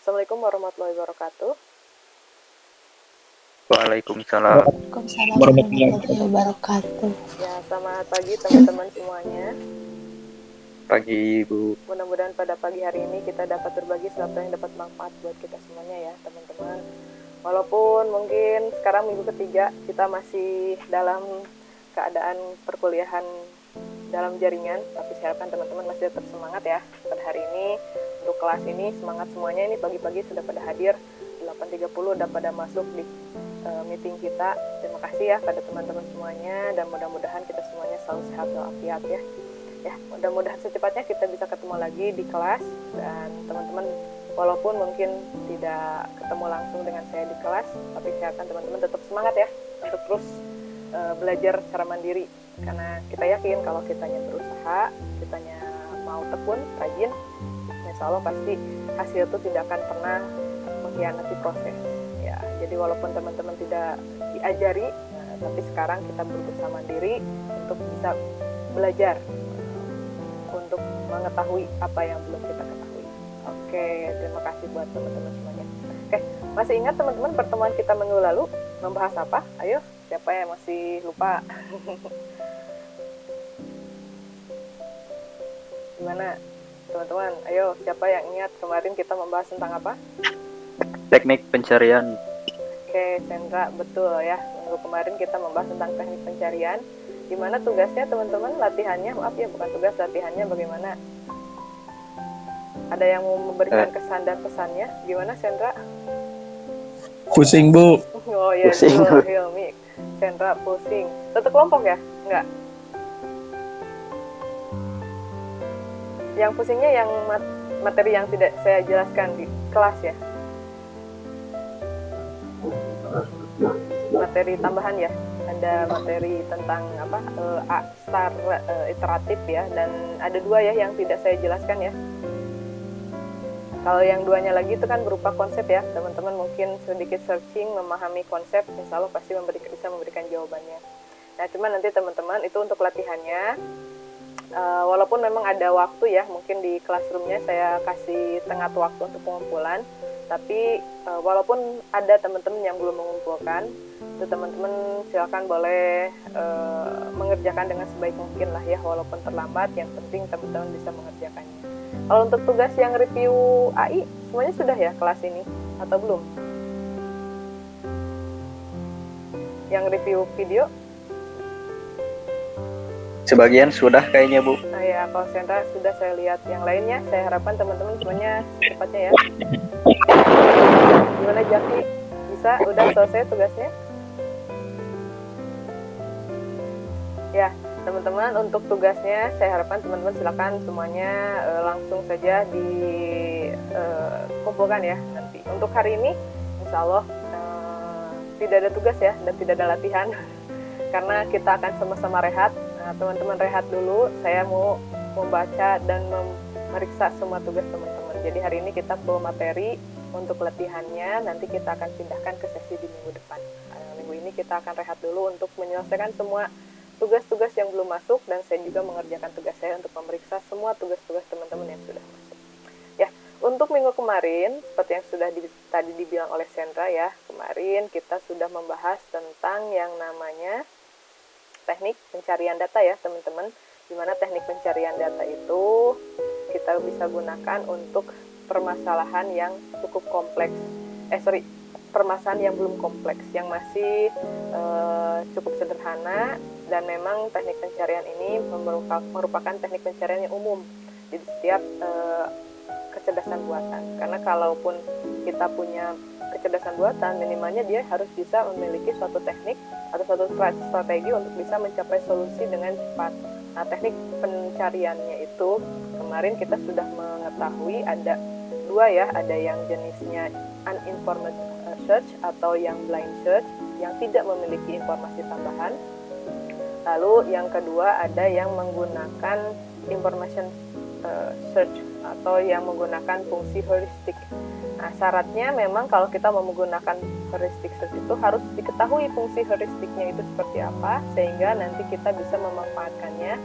Assalamualaikum warahmatullahi wabarakatuh. Waalaikumsalam. Waalaikumsalam warahmatullahi wabarakatuh. Ya, selamat pagi teman-teman semuanya. Pagi Ibu. Mudah-mudahan pada pagi hari ini kita dapat berbagi sesuatu yang dapat manfaat buat kita semuanya ya teman-teman. Walaupun mungkin sekarang minggu ketiga kita masih dalam keadaan perkuliahan dalam jaringan, tapi saya harapkan teman-teman masih tetap semangat ya pada hari ini. Untuk kelas ini semangat semuanya, ini pagi-pagi sudah pada hadir 8.30 udah pada masuk di meeting kita. Terima kasih ya pada teman-teman semuanya, dan mudah-mudahan kita semuanya selalu sehat walafiat ya. Ya, mudah-mudahan secepatnya kita bisa ketemu lagi di kelas, dan teman-teman walaupun mungkin tidak ketemu langsung dengan saya di kelas, tapi saya akan teman-teman tetap semangat ya untuk terus belajar secara mandiri, karena kita yakin kalau kitanya berusaha, kitanya mau tekun, rajin, insya Allah pasti hasil itu tidak akan pernah mengkhianati proses ya. Jadi walaupun teman-teman tidak diajari, tapi sekarang kita berusaha mandiri untuk bisa belajar, untuk mengetahui apa yang belum kita ketahui. Oke, terima kasih buat teman-teman semuanya. Oke, masih ingat teman-teman pertemuan kita minggu lalu membahas apa? Ayo, siapa yang masih lupa? Gimana teman-teman? Ayo, siapa yang ingat kemarin kita membahas tentang apa? Teknik pencarian. Oke, Sandra, betul ya. Minggu kemarin kita membahas tentang teknik pencarian. Gimana tugasnya teman-teman? Latihannya, maaf ya, bukan tugas, latihannya bagaimana? Ada yang mau memberikan kesan dan pesannya? Gimana, Sandra? Pusing, Bu. Oh iya, Pusing. Hilmi. Sandra pusing. Satu kelompok ya? Enggak. Yang pusingnya yang materi yang tidak saya jelaskan di kelas ya? Materi tambahan ya? Ada materi tentang apa? Star iteratif ya, dan ada 2 ya yang tidak saya jelaskan ya. Kalau yang 2-nya lagi itu kan berupa konsep ya, teman-teman mungkin sedikit searching, memahami konsep, insya Allah pasti bisa memberikan jawabannya. Nah, cuman nanti teman-teman itu untuk latihannya, walaupun memang ada waktu ya, mungkin di classroomnya saya kasih tengah waktu untuk pengumpulan, tapi walaupun ada teman-teman yang belum mengumpulkan, itu teman-teman silakan boleh mengerjakan dengan sebaik mungkin lah ya, walaupun terlambat, yang penting teman-teman bisa mengerjakannya. Kalau untuk tugas yang review AI, semuanya sudah ya kelas ini atau belum? Yang review video? Sebagian sudah kayaknya Bu. Nah ya, kalau Sandra sudah, saya lihat yang lainnya. Saya harapkan teman-teman semuanya secepatnya ya. Gimana Jaki? Bisa? Udah selesai tugasnya? Ya, teman-teman untuk tugasnya saya harapkan teman-teman silakan semuanya langsung saja dikumpulkan ya nanti. Untuk hari ini insya Allah tidak ada tugas ya, dan tidak ada latihan karena kita akan sama-sama rehat. Nah, teman-teman rehat dulu, saya mau membaca dan memeriksa semua tugas teman-teman. Jadi hari ini kita full materi untuk latihannya, nanti kita akan pindahkan ke sesi di minggu depan. Minggu ini kita akan rehat dulu untuk menyelesaikan semua tugas-tugas yang belum masuk, dan saya juga mengerjakan tugas saya untuk memeriksa semua tugas-tugas teman-teman yang sudah masuk. Ya, untuk minggu kemarin, seperti yang sudah tadi dibilang oleh Sandra ya, kemarin kita sudah membahas tentang yang namanya teknik pencarian data ya teman-teman, dimana teknik pencarian data itu kita bisa gunakan untuk permasalahan yang cukup kompleks, permasalahan yang belum kompleks, yang masih cukup sederhana, dan memang teknik pencarian ini merupakan teknik pencarian yang umum, jadi setiap kecerdasan buatan, karena kalaupun kita punya kecerdasan buatan, minimalnya dia harus bisa memiliki suatu teknik atau suatu strategi untuk bisa mencapai solusi dengan cepat. Nah, teknik pencariannya itu kemarin kita sudah mengetahui ada 2 ya, ada yang jenisnya uninformed search atau yang blind search yang tidak memiliki informasi tambahan. Lalu yang kedua ada yang menggunakan information search atau yang menggunakan fungsi heuristik. Nah, syaratnya memang kalau kita mau menggunakan heuristic search itu harus diketahui fungsi heuristiknya itu seperti apa, sehingga nanti kita bisa memanfaatkannya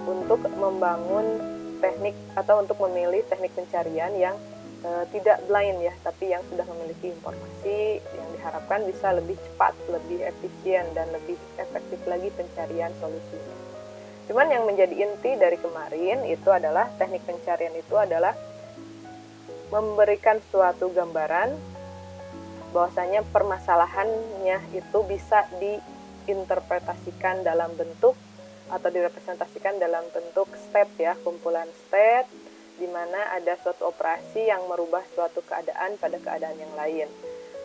untuk membangun teknik atau untuk memilih teknik pencarian yang tidak blind ya, tapi yang sudah memiliki informasi yang diharapkan bisa lebih cepat, lebih efisien, dan lebih efektif lagi pencarian solusinya. Cuman yang menjadi inti dari kemarin itu adalah teknik pencarian itu adalah memberikan suatu gambaran bahwasanya permasalahannya itu bisa diinterpretasikan dalam bentuk atau direpresentasikan dalam bentuk state ya, kumpulan state di mana ada suatu operasi yang merubah suatu keadaan pada keadaan yang lain.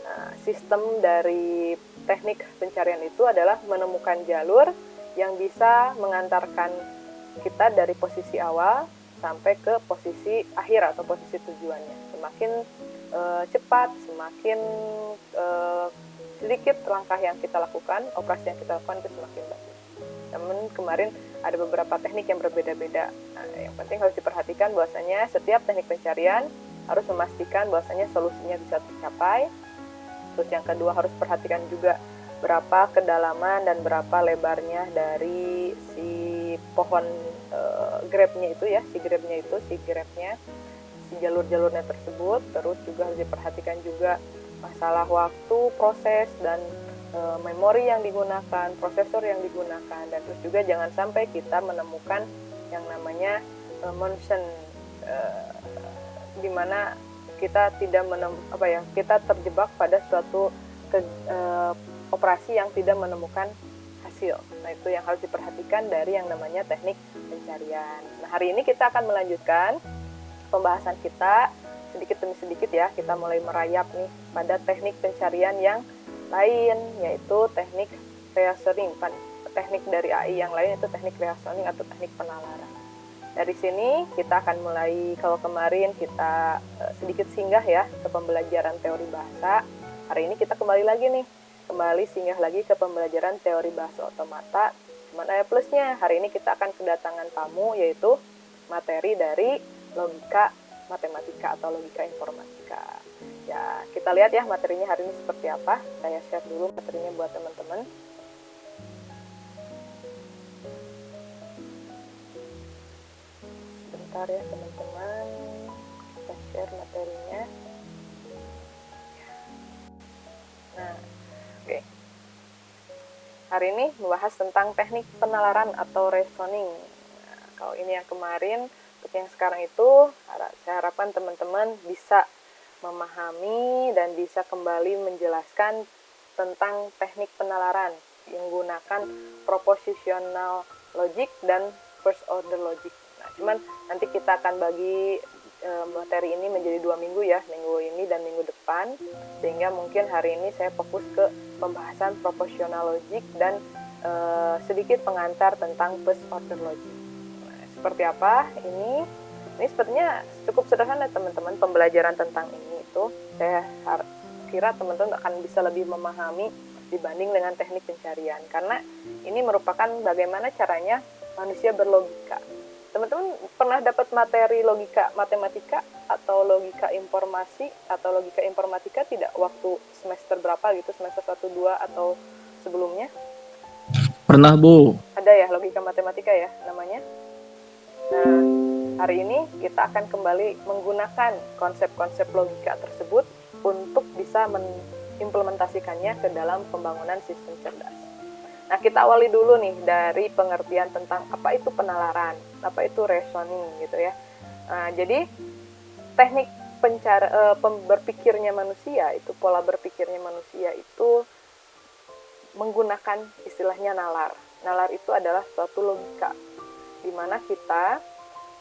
Nah, sistem dari teknik pencarian itu adalah menemukan jalur yang bisa mengantarkan kita dari posisi awal sampai ke posisi akhir atau posisi tujuannya. Semakin cepat, semakin sedikit langkah yang kita lakukan, operasi yang kita lakukan itu semakin bagus. Namun kemarin ada beberapa teknik yang berbeda-beda. Nah, yang penting harus diperhatikan bahwasanya setiap teknik pencarian harus memastikan bahwasanya solusinya bisa tercapai. Terus yang kedua harus perhatikan juga berapa kedalaman dan berapa lebarnya dari si pohon grabnya itu ya, si jalur-jalurnya tersebut. Terus juga harus diperhatikan juga masalah waktu, proses, dan memori yang digunakan, prosesor yang digunakan, dan terus juga jangan sampai kita menemukan yang namanya motion, di mana kita tidak kita terjebak pada suatu operasi yang tidak menemukan hasil. Nah, itu yang harus diperhatikan dari yang namanya teknik pencarian. Nah, hari ini kita akan melanjutkan pembahasan kita sedikit demi sedikit ya. Kita mulai merayap nih pada teknik pencarian yang lain, yaitu teknik reasoning. Teknik dari AI yang lain itu teknik reasoning atau teknik penalaran. Dari sini kita akan mulai, kalau kemarin kita sedikit singgah ya ke pembelajaran teori bahasa. Hari ini kita kembali singgah lagi ke pembelajaran teori bahasa otomata. Cuman ada plusnya, hari ini kita akan kedatangan tamu, yaitu materi dari logika matematika atau logika informatika. Ya, kita lihat ya materinya hari ini seperti apa. Saya share dulu materinya buat teman-teman. Bentar ya teman-teman, kita share materinya. Nah, oke. Hari ini membahas tentang teknik penalaran atau reasoning. Nah, kalau ini yang kemarin, untuk yang sekarang itu, saya harapkan teman-teman bisa memahami dan bisa kembali menjelaskan tentang teknik penalaran yang menggunakan propositional logic dan first order logic. Nah, cuman nanti kita akan bagi materi ini menjadi 2 minggu ya, minggu ini dan minggu depan, sehingga mungkin hari ini saya fokus ke pembahasan propositional logic dan sedikit pengantar tentang first order logic. Nah, seperti apa ini sepertinya cukup sederhana teman-teman. Pembelajaran tentang ini itu saya kira teman-teman akan bisa lebih memahami dibanding dengan teknik pencarian, karena ini merupakan bagaimana caranya manusia berlogika. Teman-teman pernah dapat materi logika matematika atau logika informasi atau logika informatika tidak waktu semester berapa gitu, semester 1, 2 atau sebelumnya? Pernah, Bu. Ada ya logika matematika ya namanya. Nah, hari ini kita akan kembali menggunakan konsep-konsep logika tersebut untuk bisa mengimplementasikannya ke dalam pembangunan sistem cerdas. Nah, kita awali dulu nih dari pengertian tentang apa itu penalaran, apa itu reasoning gitu ya. Nah, jadi teknik berpikirnya manusia itu, pola berpikirnya manusia itu menggunakan istilahnya nalar. Nalar itu adalah suatu logika di mana kita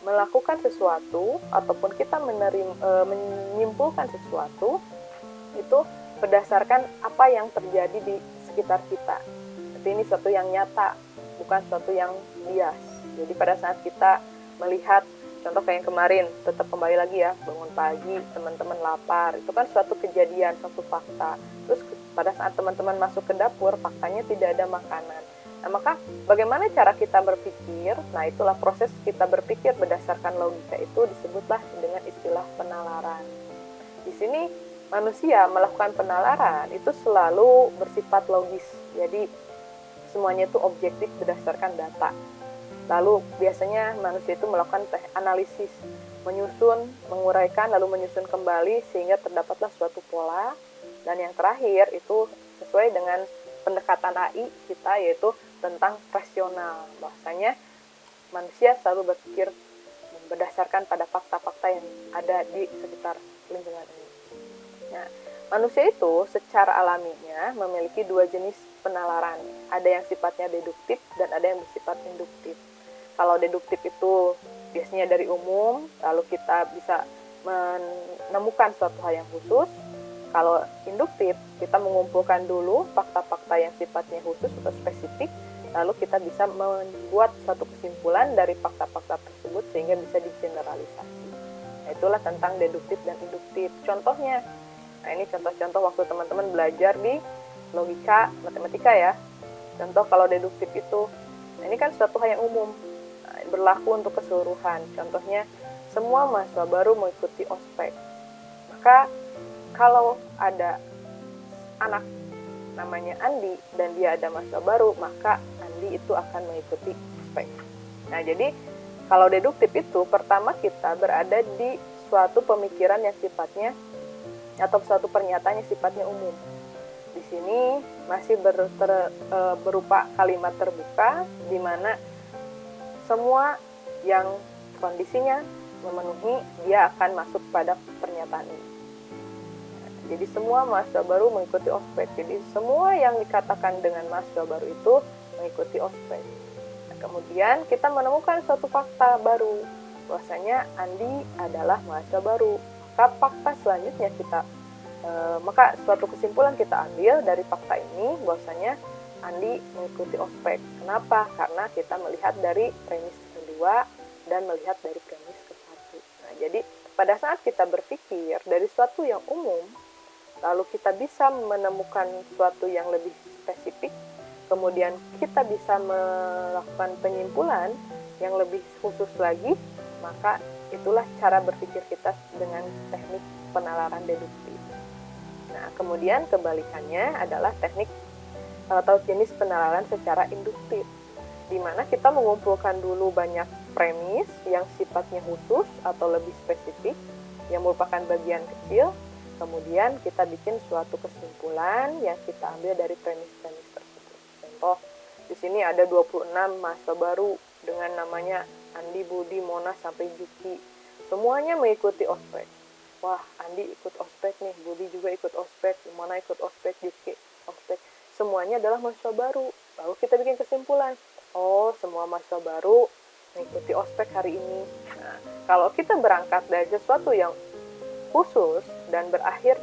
melakukan sesuatu ataupun kita menyimpulkan sesuatu itu berdasarkan apa yang terjadi di sekitar kita. Jadi ini suatu yang nyata, bukan suatu yang bias. Jadi pada saat kita melihat, contoh kayak yang kemarin, tetap kembali lagi ya, bangun pagi, teman-teman lapar, itu kan suatu kejadian, suatu fakta. Terus pada saat teman-teman masuk ke dapur, faktanya tidak ada makanan. Nah, maka bagaimana cara kita berpikir? Nah, itulah proses kita berpikir berdasarkan logika itu disebutlah dengan istilah penalaran. Di sini manusia melakukan penalaran itu selalu bersifat logis. Jadi semuanya itu objektif berdasarkan data. Lalu biasanya manusia itu melakukan analisis. menyusun, menguraikan, lalu menyusun kembali sehingga terdapatlah suatu pola. Dan yang terakhir itu sesuai dengan pendekatan AI kita, yaitu tentang rasional. Bahwasanya manusia selalu berpikir berdasarkan pada fakta-fakta yang ada di sekitar lingkungan ini. Nah, manusia itu secara alaminya memiliki dua jenis penalaran. Ada yang sifatnya deduktif dan ada yang bersifat induktif. Kalau deduktif itu biasanya dari umum, lalu kita bisa menemukan suatu hal yang khusus. Kalau induktif, kita mengumpulkan dulu fakta-fakta yang sifatnya khusus atau spesifik, lalu kita bisa membuat suatu kesimpulan dari fakta-fakta tersebut sehingga bisa digeneralisasi. Nah, itulah tentang deduktif dan induktif. Contohnya, nah ini contoh-contoh waktu teman-teman belajar di logika, matematika ya. Contoh kalau deduktif itu, nah ini kan suatu hal yang umum, berlaku untuk keseluruhan. Contohnya, semua mahasiswa baru mengikuti ospek. Maka kalau ada anak namanya Andi dan dia ada mahasiswa baru, maka Andi itu akan mengikuti ospek. Nah, jadi kalau deduktif itu pertama kita berada di suatu pemikiran yang sifatnya atau suatu pernyataan yang sifatnya umum. Di sini masih berupa kalimat terbuka di mana semua yang kondisinya memenuhi dia akan masuk pada pernyataan ini. Jadi semua mahasiswa baru mengikuti ospek. Jadi semua yang dikatakan dengan mahasiswa baru itu mengikuti ospek. Nah, kemudian kita menemukan suatu fakta baru, bahwasanya Andi adalah mahasiswa baru. Maka fakta selanjutnya maka suatu kesimpulan kita ambil dari fakta ini, bahwasanya Andi mengikuti ospek. Kenapa? Karena kita melihat dari premis kedua dan melihat dari premis ke-1. Nah, jadi pada saat kita berpikir dari suatu yang umum, lalu kita bisa menemukan suatu yang lebih spesifik, kemudian kita bisa melakukan penyimpulan yang lebih khusus lagi, maka itulah cara berpikir kita dengan teknik penalaran deduktif. Nah, kemudian kebalikannya adalah teknik atau jenis penalaran secara induktif, di mana kita mengumpulkan dulu banyak premis yang sifatnya khusus atau lebih spesifik, yang merupakan bagian kecil, kemudian kita bikin suatu kesimpulan yang kita ambil dari premis-premis tersebut. Contoh, di sini ada 26 mahasiswa baru dengan namanya Andi, Budi, Mona, sampai Juki. Semuanya mengikuti ospek. Wah, Andi ikut ospek nih, Budi juga ikut ospek, Mona ikut ospek, Juki ospek. Semuanya adalah mahasiswa baru. Lalu kita bikin kesimpulan, oh semua mahasiswa baru mengikuti ospek hari ini. Nah, kalau kita berangkat dari sesuatu yang khusus dan berakhir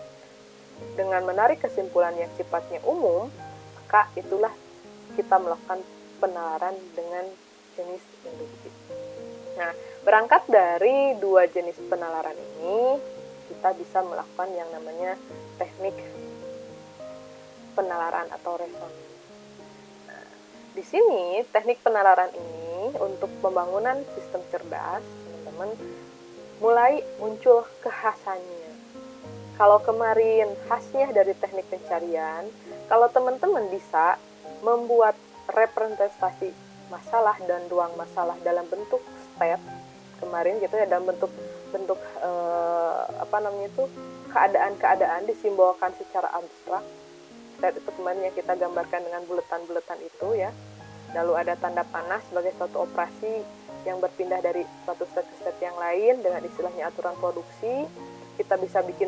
dengan menarik kesimpulan yang sifatnya umum, maka itulah kita melakukan penalaran dengan jenis induktif. Nah, berangkat dari dua jenis penalaran ini, kita bisa melakukan yang namanya teknik penalaran atau resonan. Nah, di sini teknik penalaran ini untuk pembangunan sistem cerdas, teman-teman, mulai muncul kekhasannya. Kalau kemarin khasnya dari teknik pencarian, kalau teman-teman bisa membuat representasi masalah dan ruang masalah dalam bentuk state, kemarin gitu ya, dalam bentuk keadaan-keadaan disimbolkan secara abstrak. State itu kemarin yang kita gambarkan dengan buletan-buletan itu ya. Lalu ada tanda panah sebagai suatu operasi yang berpindah dari suatu state ke state yang lain dengan istilahnya aturan produksi. Kita bisa bikin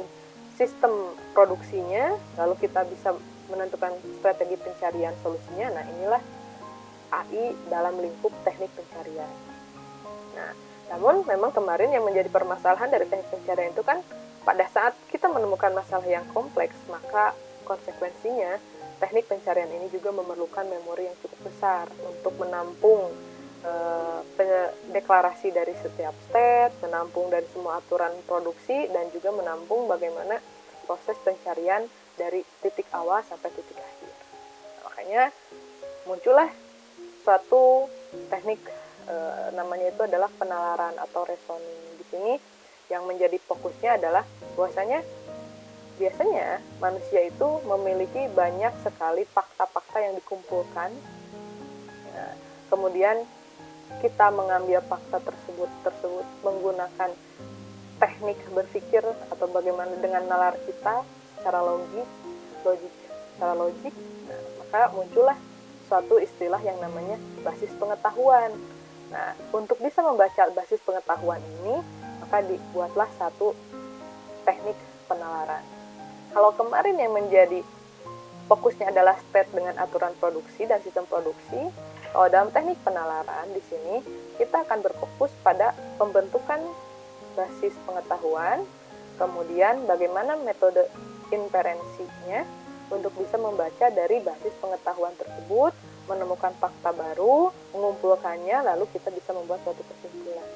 sistem produksinya, lalu kita bisa menentukan strategi pencarian solusinya. Nah, inilah AI dalam lingkup teknik pencarian. Nah, namun memang kemarin yang menjadi permasalahan dari teknik pencarian itu kan pada saat kita menemukan masalah yang kompleks, maka konsekuensinya teknik pencarian ini juga memerlukan memori yang cukup besar untuk menampung deklarasi dari setiap state, menampung dari semua aturan produksi, dan juga menampung bagaimana proses pencarian dari titik awal sampai titik akhir. Makanya muncullah suatu teknik namanya itu adalah penalaran atau reasoning. Di sini yang menjadi fokusnya adalah bahwasanya biasanya manusia itu memiliki banyak sekali fakta-fakta yang dikumpulkan. Nah, kemudian kita mengambil fakta tersebut menggunakan teknik berpikir atau bagaimana dengan nalar kita secara logik, nah, maka muncullah suatu istilah yang namanya basis pengetahuan. Nah, untuk bisa membaca basis pengetahuan ini, maka dibuatlah satu teknik penalaran. Kalau kemarin yang menjadi fokusnya adalah state dengan aturan produksi dan sistem produksi, kalau dalam teknik penalaran di sini kita akan berfokus pada pembentukan basis pengetahuan, kemudian bagaimana metode inferensinya untuk bisa membaca dari basis pengetahuan tersebut, menemukan fakta baru, mengumpulkannya, lalu kita bisa membuat suatu kesimpulan.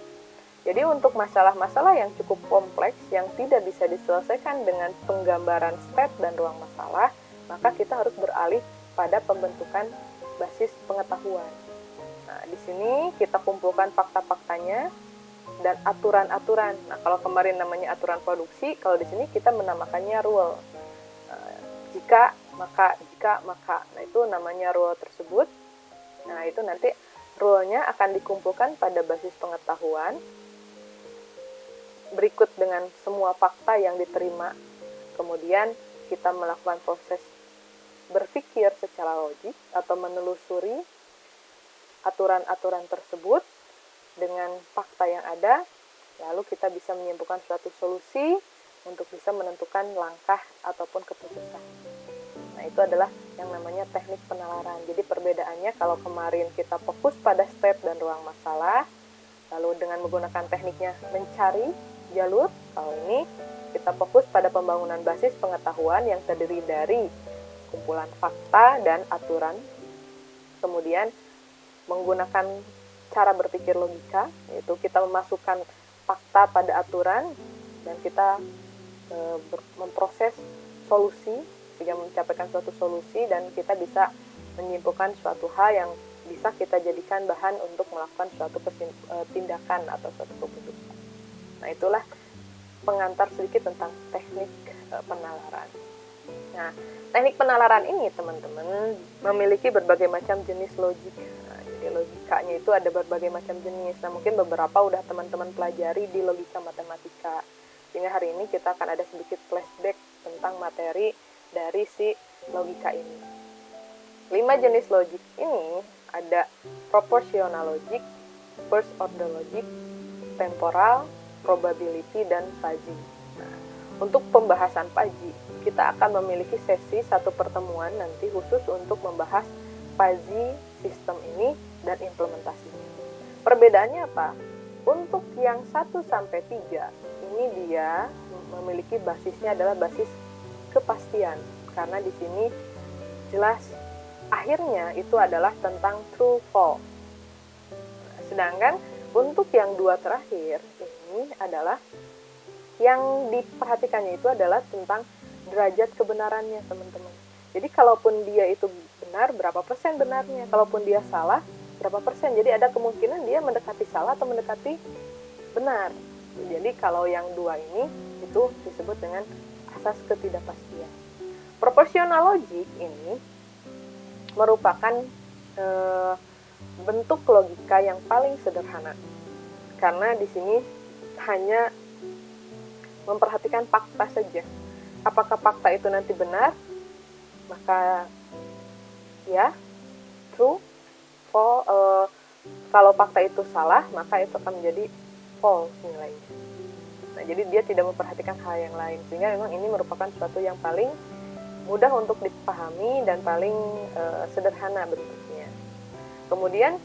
Jadi untuk masalah-masalah yang cukup kompleks yang tidak bisa diselesaikan dengan penggambaran state dan ruang masalah, maka kita harus beralih pada pembentukan basis pengetahuan. Nah, di sini kita kumpulkan fakta-faktanya dan aturan-aturan. Nah, kalau kemarin namanya aturan produksi, kalau di sini kita menamakannya rule. Jika maka. Nah, itu namanya rule tersebut. Nah, itu nanti rule-nya akan dikumpulkan pada basis pengetahuan berikut dengan semua fakta yang diterima. Kemudian kita melakukan proses berpikir secara logik atau menelusuri aturan-aturan tersebut dengan fakta yang ada, lalu kita bisa menyimpulkan suatu solusi untuk bisa menentukan langkah ataupun keputusan. Nah, itu adalah yang namanya teknik penalaran. Jadi perbedaannya kalau kemarin kita fokus pada state dan ruang masalah, lalu dengan menggunakan tekniknya mencari jalur, kalau ini kita fokus pada pembangunan basis pengetahuan yang terdiri dari kumpulan fakta dan aturan. Kemudian menggunakan cara berpikir logika, yaitu kita memasukkan fakta pada aturan dan kita memproses solusi sehingga mencapaikan suatu solusi dan kita bisa menyimpulkan suatu hal yang bisa kita jadikan bahan untuk melakukan suatu tindakan atau suatu keputusan. Nah, itulah pengantar sedikit tentang teknik penalaran. Nah, teknik penalaran ini teman-teman memiliki berbagai macam jenis logik. Nah, jadi logikanya itu ada berbagai macam jenis. Nah, mungkin beberapa udah teman-teman pelajari di logika matematika. Sehingga hari ini kita akan ada sedikit flashback tentang materi dari si logika ini. 5 jenis logik ini ada proportional logic, first order logic, temporal, probability, dan fuzzy. Nah, untuk pembahasan fuzzy, kita akan memiliki sesi satu pertemuan nanti khusus untuk membahas fuzzy sistem ini dan implementasinya. Perbedaannya apa? Untuk yang 1 sampai 3, ini dia memiliki basisnya adalah basis kepastian. Karena di sini jelas akhirnya itu adalah tentang true false. Sedangkan untuk yang 2 terakhir ini adalah yang diperhatikannya itu adalah tentang derajat kebenarannya, teman-teman. Jadi kalaupun dia itu benar, berapa persen benarnya? Kalaupun dia salah, berapa persen? Jadi ada kemungkinan dia mendekati salah atau mendekati benar. Jadi kalau yang 2 ini itu disebut dengan asas ketidakpastian. Proportional logic ini merupakan bentuk logika yang paling sederhana. Karena di sini hanya memperhatikan fakta saja. Apakah fakta itu nanti benar? Maka ya, true. Kalau fakta itu salah, maka itu akan menjadi false nilainya. Nah, jadi dia tidak memperhatikan hal yang lain, sehingga memang ini merupakan suatu yang paling mudah untuk dipahami dan paling sederhana bentuknya. Kemudian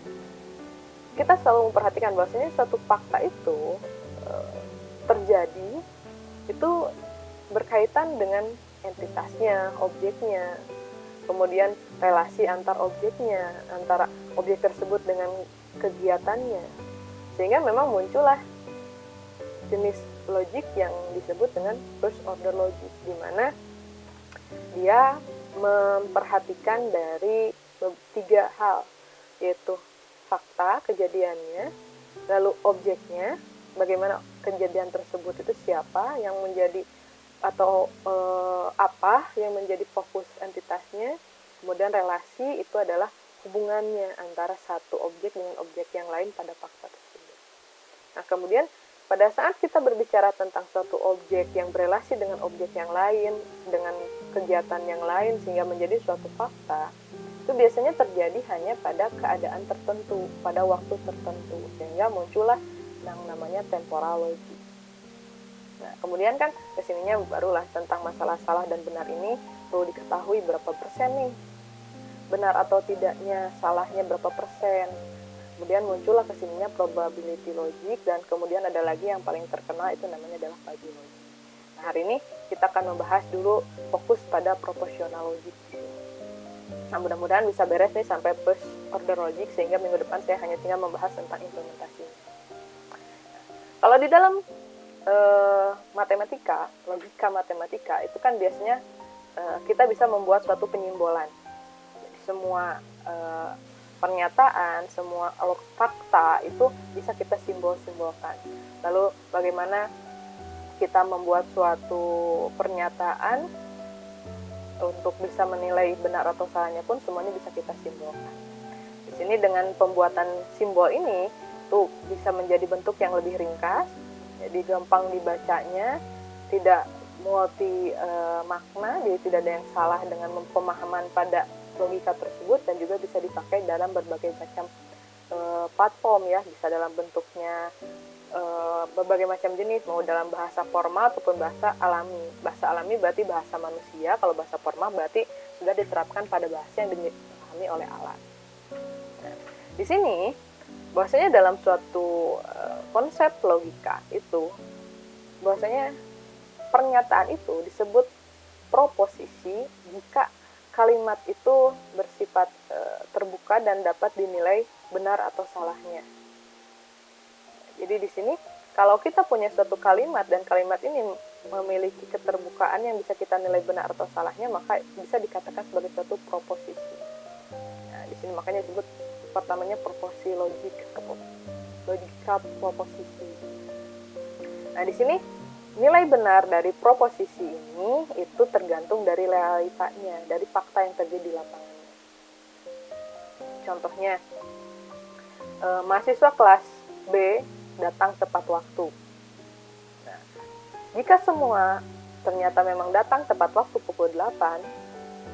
kita selalu memperhatikan bahwasanya suatu fakta itu terjadi itu berkaitan dengan entitasnya, objeknya, kemudian relasi antar objeknya, antara objek tersebut dengan kegiatannya, sehingga memang muncullah jenis logik yang disebut dengan first order logic, di mana dia memperhatikan dari 3 hal, yaitu fakta kejadiannya, lalu objeknya, bagaimana kejadian tersebut itu siapa yang menjadi atau apa yang menjadi fokus entitasnya, kemudian relasi itu adalah hubungannya antara satu objek dengan objek yang lain pada fakta tersebut. Nah, kemudian pada saat kita berbicara tentang suatu objek yang berelasi dengan objek yang lain, dengan kegiatan yang lain sehingga menjadi suatu fakta, itu biasanya terjadi hanya pada keadaan tertentu, pada waktu tertentu, sehingga muncullah yang namanya temporalogi. Nah, kemudian kan kesininya barulah tentang masalah salah dan benar ini perlu diketahui berapa persen nih, benar atau tidaknya, salahnya berapa persen. Kemudian muncullah kesininya probability logic, dan kemudian ada lagi yang paling terkenal itu namanya adalah fuzzy logic. Nah, hari ini kita akan membahas dulu fokus pada proportional logic. Nah, mudah-mudahan bisa beres nih sampai first order logic, sehingga minggu depan saya hanya tinggal membahas tentang implementasinya. Kalau di dalam matematika, logika matematika itu kan biasanya kita bisa membuat suatu penyimbolan. Jadi semua pernyataan, semua fakta itu bisa kita simbol-simbolkan. Lalu bagaimana kita membuat suatu pernyataan untuk bisa menilai benar atau salahnya pun semuanya bisa kita simbolkan. Di sini dengan pembuatan simbol ini tuh bisa menjadi bentuk yang lebih ringkas, jadi gampang dibacanya, tidak multi makna, jadi tidak ada yang salah dengan pemahaman pada logika tersebut, dan juga bisa dipakai dalam berbagai macam platform ya, bisa dalam bentuknya berbagai macam jenis, mau dalam bahasa formal ataupun bahasa alami. Bahasa alami berarti bahasa manusia, kalau bahasa formal berarti sudah diterapkan pada bahasa yang dipahami oleh alat. Nah, di sini bahwasanya dalam suatu konsep logika itu, bahwasanya pernyataan itu disebut proposisi jika kalimat itu bersifat terbuka dan dapat dinilai benar atau salahnya. Jadi di sini kalau kita punya suatu kalimat dan kalimat ini memiliki keterbukaan yang bisa kita nilai benar atau salahnya, maka bisa dikatakan sebagai suatu proposisi. Nah, di sini makanya disebut pertamanya proposisi logika proposisi. Nah, di sini nilai benar dari proposisi ini itu tergantung dari realitanya, dari fakta yang terjadi di lapangan. Contohnya, mahasiswa kelas B datang tepat waktu. Nah, jika semua ternyata memang datang tepat waktu pukul 8,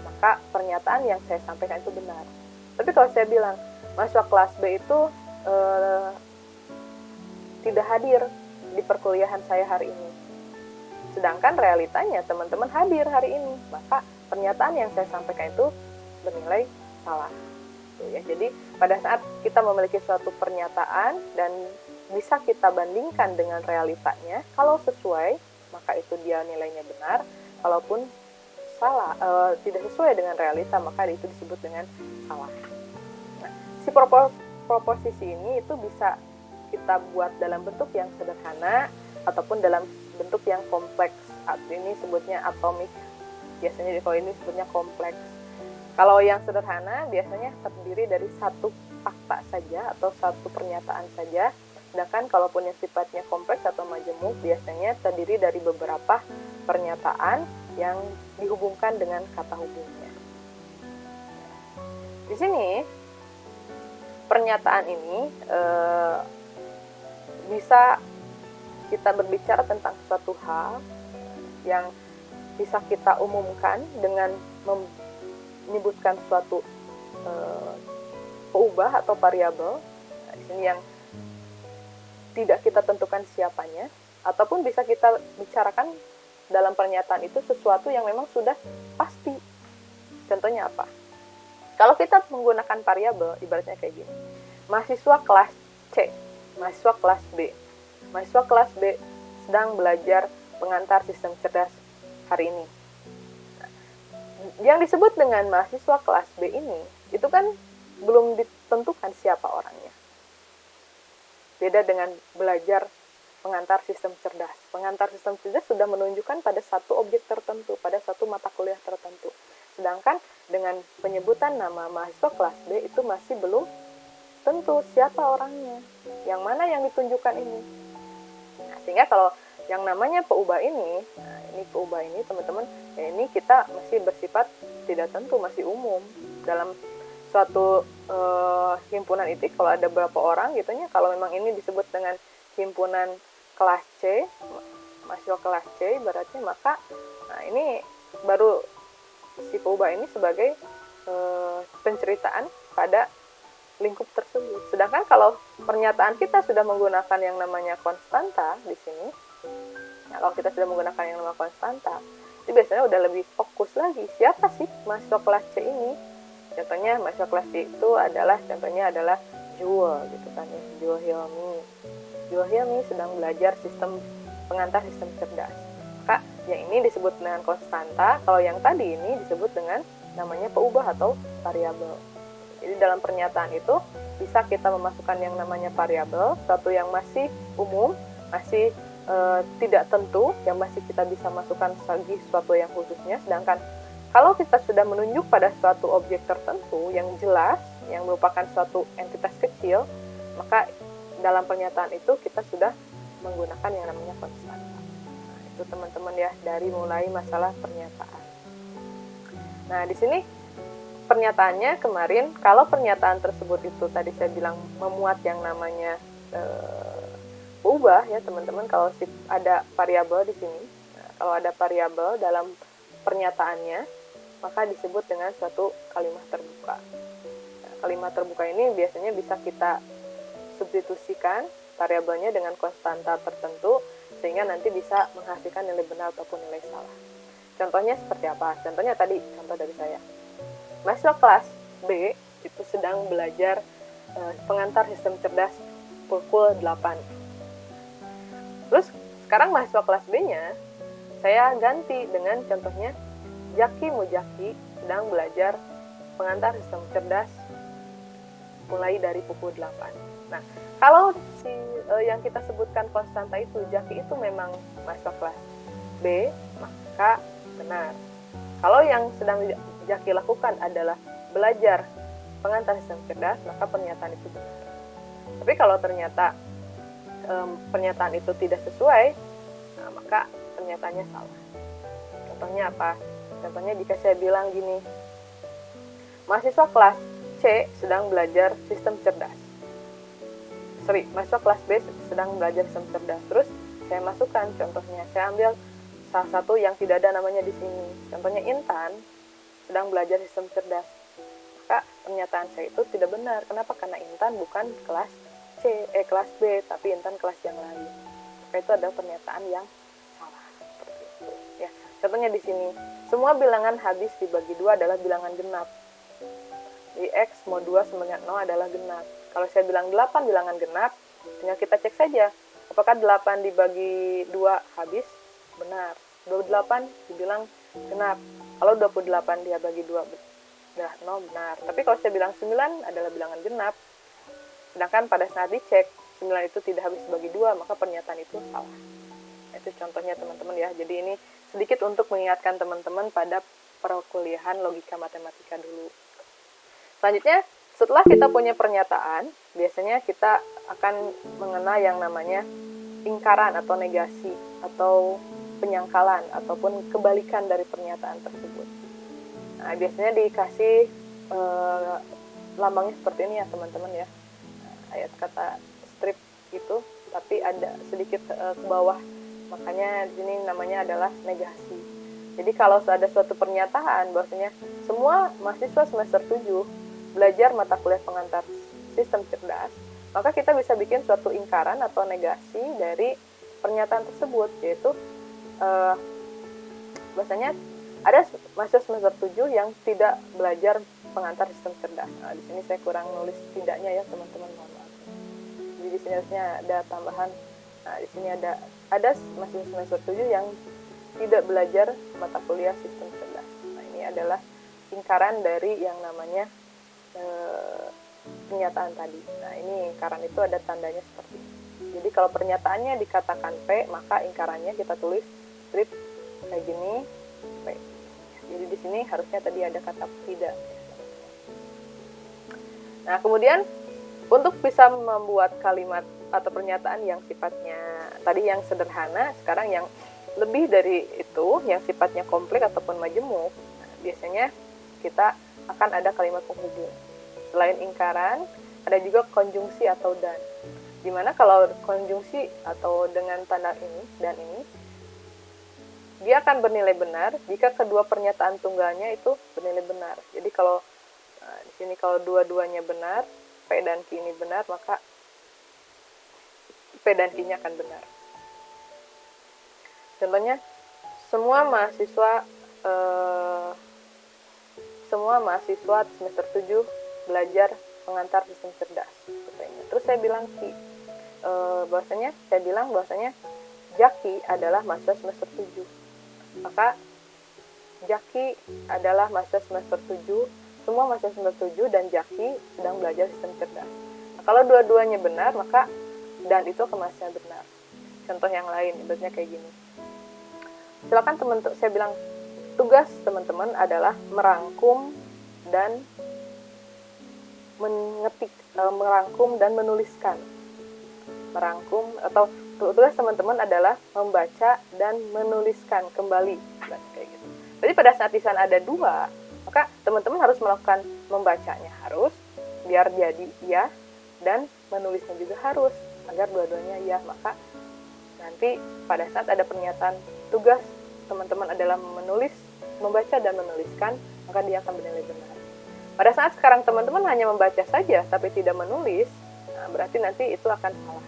maka pernyataan yang saya sampaikan itu benar. Tapi kalau saya bilang, mahasiswa kelas B itu tidak hadir di perkuliahan saya hari ini, sedangkan realitanya teman-teman hadir hari ini, maka pernyataan yang saya sampaikan itu bernilai salah. Ya, jadi pada saat kita memiliki suatu pernyataan dan bisa kita bandingkan dengan realitanya, kalau sesuai maka itu dia nilainya benar, kalaupun salah, tidak sesuai dengan realita, maka itu disebut dengan salah. Nah, si proposisi ini itu bisa kita buat dalam bentuk yang sederhana ataupun dalam bentuk yang kompleks. Ini sebutnya atomik, biasanya kalau ini sebutnya kompleks. Kalau yang sederhana biasanya terdiri dari satu fakta saja atau satu pernyataan saja. Sedangkan kalaupun yang sifatnya kompleks atau majemuk biasanya terdiri dari beberapa pernyataan yang dihubungkan dengan kata hubungnya. Di sini pernyataan ini bisa kita berbicara tentang suatu hal yang bisa kita umumkan dengan menyebutkan suatu peubah atau variabel. Nah, di sini yang tidak kita tentukan siapanya, ataupun bisa kita bicarakan dalam pernyataan itu sesuatu yang memang sudah pasti. Contohnya apa? Kalau kita menggunakan variabel, ibaratnya kayak gini. Mahasiswa kelas C, mahasiswa kelas B. Mahasiswa kelas B sedang belajar pengantar sistem cerdas hari ini. Nah, yang disebut dengan mahasiswa kelas B ini, itu kan belum ditentukan siapa orangnya. Beda dengan belajar pengantar sistem cerdas. Pengantar sistem cerdas sudah menunjukkan pada satu objek tertentu, pada satu mata kuliah tertentu. Sedangkan dengan penyebutan nama mahasiswa kelas B itu masih belum tentu siapa orangnya, yang mana yang ditunjukkan ini. Nah, sehingga kalau yang namanya peubah ini, nah ini peubah ini teman-teman, ya ini kita masih bersifat tidak tentu, masih umum. Dalam suatu himpunan itu kalau ada berapa orang gitu ya, kalau memang ini disebut dengan himpunan kelas C, mahasiswa kelas C berarti, maka ini baru si PUBA ini sebagai penceritaan pada lingkup tersebut. Sedangkan kalau pernyataan kita sudah menggunakan yang namanya konstanta di sini, kalau kita sudah menggunakan yang namanya konstanta, itu biasanya udah lebih fokus lagi. Siapa sih mahasiswa kelas C ini? Contohnya mahasiswa kelas C itu adalah Jule gitu kan ya, Jule Hilmi. Jule Hilmi sedang belajar pengantar sistem cerdas. Maka yang ini disebut dengan konstanta, kalau yang tadi ini disebut dengan namanya peubah atau variabel. Jadi dalam pernyataan itu bisa kita memasukkan yang namanya variabel, satu yang masih umum, masih tidak tentu, yang masih kita bisa masukkan lagi suatu yang khususnya. Sedangkan kalau kita sudah menunjuk pada suatu objek tertentu yang jelas, yang merupakan suatu entitas kecil, maka dalam pernyataan itu kita sudah menggunakan yang namanya konstanta. Nah, itu teman-teman ya, dari mulai masalah pernyataan. Nah, di sini pernyataannya kemarin, kalau pernyataan tersebut itu tadi saya bilang memuat yang namanya ubah ya teman-teman, kalau ada variabel di sini. Nah, kalau ada variabel dalam pernyataannya, maka disebut dengan suatu kalimat terbuka. Nah, kalimat terbuka ini biasanya bisa kita substitusikan variabelnya dengan konstanta tertentu, sehingga nanti bisa menghasilkan nilai benar ataupun nilai salah. Contohnya seperti apa? Contohnya tadi, contoh dari saya. Mahasiswa kelas B itu sedang belajar pengantar sistem cerdas pukul 8. Terus sekarang mahasiswa kelas B-nya saya ganti dengan contohnya Jaki Mujaki sedang belajar pengantar sistem cerdas mulai dari pukul 8. Nah, kalau yang kita sebutkan konstanta itu, Jaki itu memang mahasiswa kelas B, maka benar. Kalau yang sedang Jaki lakukan adalah belajar pengantar sistem cerdas, maka pernyataan itu benar. Tapi kalau ternyata pernyataan itu tidak sesuai, maka pernyataannya salah. Contohnya apa? Contohnya jika saya bilang gini, mahasiswa kelas C sedang belajar sistem cerdas. Mahasiswa kelas B sedang belajar sistem cerdas. Terus saya masukkan contohnya, saya ambil salah satu yang tidak ada namanya di sini. Contohnya Intan sedang belajar sistem cerdas. Maka pernyataan saya itu tidak benar. Kenapa? Karena Intan bukan kelas kelas B, tapi Intan kelas yang lain. Maka itu adalah pernyataan yang salah. Seperti itu. Ya. Contohnya di sini, semua bilangan habis dibagi 2 adalah bilangan genap. Di X mod 2 sama dengan 0 adalah genap. Kalau saya bilang 8 bilangan genap, tinggal kita cek saja. Apakah 8 dibagi 2 habis? Benar. 28 dibilang genap. Kalau 28 dia bagi 2 adalah 0, benar. Tapi kalau saya bilang 9 adalah bilangan genap, sedangkan pada saat dicek 9 itu tidak habis bagi 2, maka pernyataan itu salah. Itu contohnya teman-teman ya. Jadi ini sedikit untuk mengingatkan teman-teman pada perkuliahan logika matematika dulu. Selanjutnya, setelah kita punya pernyataan, biasanya kita akan mengenal yang namanya ingkaran atau negasi atau penyangkalan ataupun kebalikan dari pernyataan tersebut. Nah, biasanya dikasih lambangnya seperti ini ya teman-teman ya. Ayat kata strip itu, tapi ada sedikit ke bawah, makanya ini namanya adalah negasi. Jadi kalau ada suatu pernyataan bahwasanya semua mahasiswa semester 7 belajar mata kuliah pengantar sistem cerdas, maka kita bisa bikin suatu ingkaran atau negasi dari pernyataan tersebut, yaitu bahwasanya ada mahasiswa semester 7 yang tidak belajar pengantar sistem cerdas. Nah, di sini saya kurang nulis tidaknya ya teman-teman, mohon maaf. Jadi di sini harusnya ada tambahan. Nah, di sini ada mahasiswa semester 7 yang tidak belajar mata kuliah sistem cerdas. Nah, ini adalah ingkaran dari yang namanya pernyataan tadi. Nah, ini ingkaran itu ada tandanya seperti ini. Jadi kalau pernyataannya dikatakan P, maka ingkarannya kita tulis strip kayak gini, P. Jadi di sini harusnya tadi ada kata tidak. Nah, kemudian untuk bisa membuat kalimat atau pernyataan yang sifatnya tadi yang sederhana, sekarang yang lebih dari itu, yang sifatnya kompleks ataupun majemuk, nah, biasanya kita akan ada kalimat penghubung. Selain ingkaran, ada juga konjungsi atau dan. Dimana kalau konjungsi atau dengan tanda ini dan ini, dia akan bernilai benar jika kedua pernyataan tunggalnya itu bernilai benar. Jadi kalau di sini kalau dua-duanya benar, P dan Q ini benar, maka P dan Q-nya akan benar. Contohnya, semua mahasiswa semester 7 belajar pengantar sistem cerdas. Terus saya bilang bahwasanya Jaki adalah mahasiswa semester 7. Maka Jaki adalah mahasiswa semester 7, semua mahasiswa semester 7 dan Jaki sedang belajar sistem cerdas. Nah, kalau dua-duanya benar, maka dan itu kemasnya benar. Contoh yang lain, ibaratnya kayak gini. Silakan teman-teman, saya bilang tugas teman-teman adalah merangkum dan menuliskan. Merangkum atau tugas teman-teman adalah membaca dan menuliskan kembali. Kayak gitu. Jadi pada saat di sana ada dua, maka teman-teman harus melakukan membacanya harus biar jadi iya dan menulisnya juga harus agar dua-duanya iya. Maka nanti pada saat ada pernyataan tugas teman-teman adalah membaca dan menuliskan, maka dia akan bernilai benar. Pada saat sekarang teman-teman hanya membaca saja tapi tidak menulis, nah berarti nanti itu akan salah.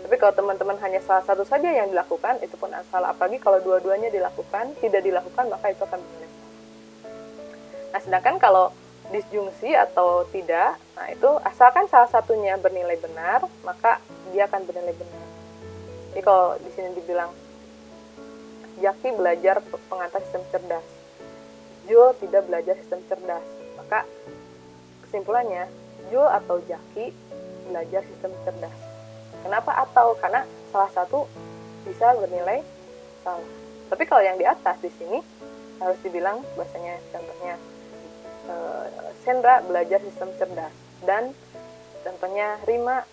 Tapi kalau teman-teman hanya salah satu saja yang dilakukan, itu pun salah. Apalagi kalau dua-duanya tidak dilakukan, maka itu akan bernilai salah. Nah, sedangkan kalau disjungsi atau tidak, nah itu asalkan salah satunya bernilai benar, maka dia akan bernilai benar. Jadi kalau di sini dibilang Jaki belajar pengantar sistem cerdas, Jul tidak belajar sistem cerdas, maka kesimpulannya Jul atau Jaki belajar sistem cerdas. Kenapa atau? Karena salah satu bisa bernilai salah. Tapi kalau yang di atas di sini harus dibilang bahasanya, contohnya Sendra belajar sistem cerdas dan contohnya Rima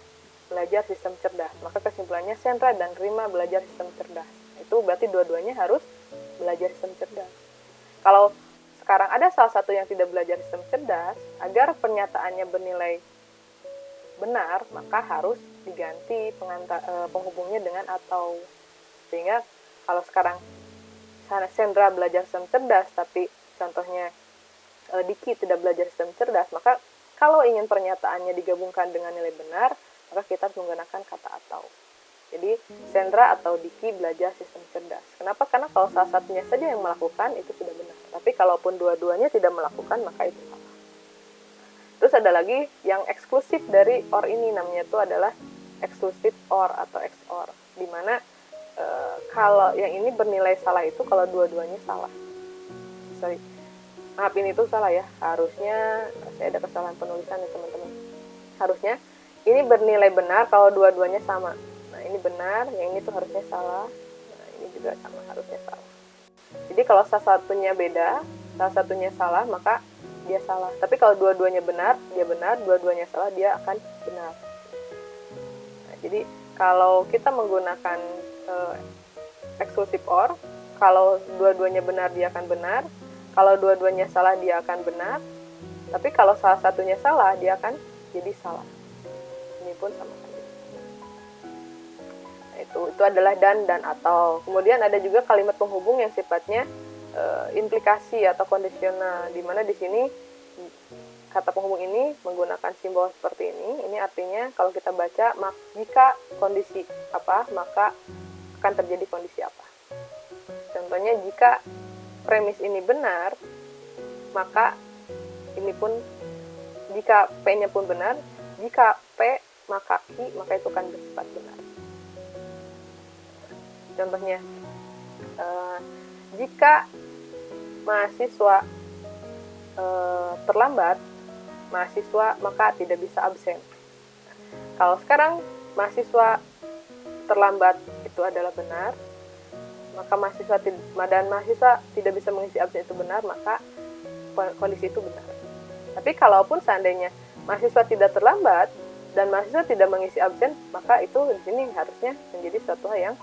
belajar sistem cerdas. Maka kesimpulannya Sendra dan Rima belajar sistem cerdas. Itu berarti dua-duanya harus belajar sistem cerdas. Kalau sekarang ada salah satu yang tidak belajar sistem cerdas, agar pernyataannya bernilai benar, maka harus diganti penghubungnya dengan atau. Sehingga kalau sekarang Sendra belajar sistem cerdas, tapi contohnya Diki tidak belajar sistem cerdas, maka kalau ingin pernyataannya digabungkan dengan nilai benar, maka kita harus menggunakan kata atau. Jadi Sendra atau Diki belajar sistem cerdas. Kenapa? Karena kalau salah satunya saja yang melakukan, itu sudah benar. Tapi kalaupun dua-duanya tidak melakukan, maka itu salah. Terus ada lagi yang eksklusif dari OR ini, namanya itu adalah eksklusif OR atau XOR, dimana kalau yang ini bernilai salah itu kalau dua-duanya salah. Maaf, ini tuh salah ya, harusnya saya ada kesalahan penulisan ya teman-teman. Harusnya ini bernilai benar kalau dua-duanya sama. Nah ini benar, yang ini tuh harusnya salah, nah ini juga sama, harusnya salah. Jadi kalau salah satunya beda, salah satunya salah, maka dia salah. Tapi kalau dua-duanya benar, dia benar, dua-duanya salah, dia akan benar. Nah, jadi kalau kita menggunakan eksklusif OR, kalau dua-duanya benar, dia akan benar. Kalau dua-duanya salah, dia akan benar. Tapi kalau salah satunya salah, dia akan jadi salah. Ini pun sama saja. Nah, itu adalah dan atau. Kemudian ada juga kalimat penghubung yang sifatnya implikasi atau kondisional, di mana di sini kata penghubung ini menggunakan simbol seperti ini. Ini artinya kalau kita baca, jika kondisi apa, maka akan terjadi kondisi apa. Contohnya, jika premis ini benar, maka ini pun, jika P-nya pun benar, jika P maka Q, maka itu akan bersifat benar. Contohnya, jika mahasiswa terlambat, mahasiswa maka tidak bisa absen. Kalau sekarang mahasiswa terlambat itu adalah benar, maka mahasiswa tidak bisa mengisi absen itu benar, maka kondisi itu benar. Tapi kalaupun seandainya mahasiswa tidak terlambat dan mahasiswa tidak mengisi absen, maka itu di sini harusnya menjadi suatu hal yang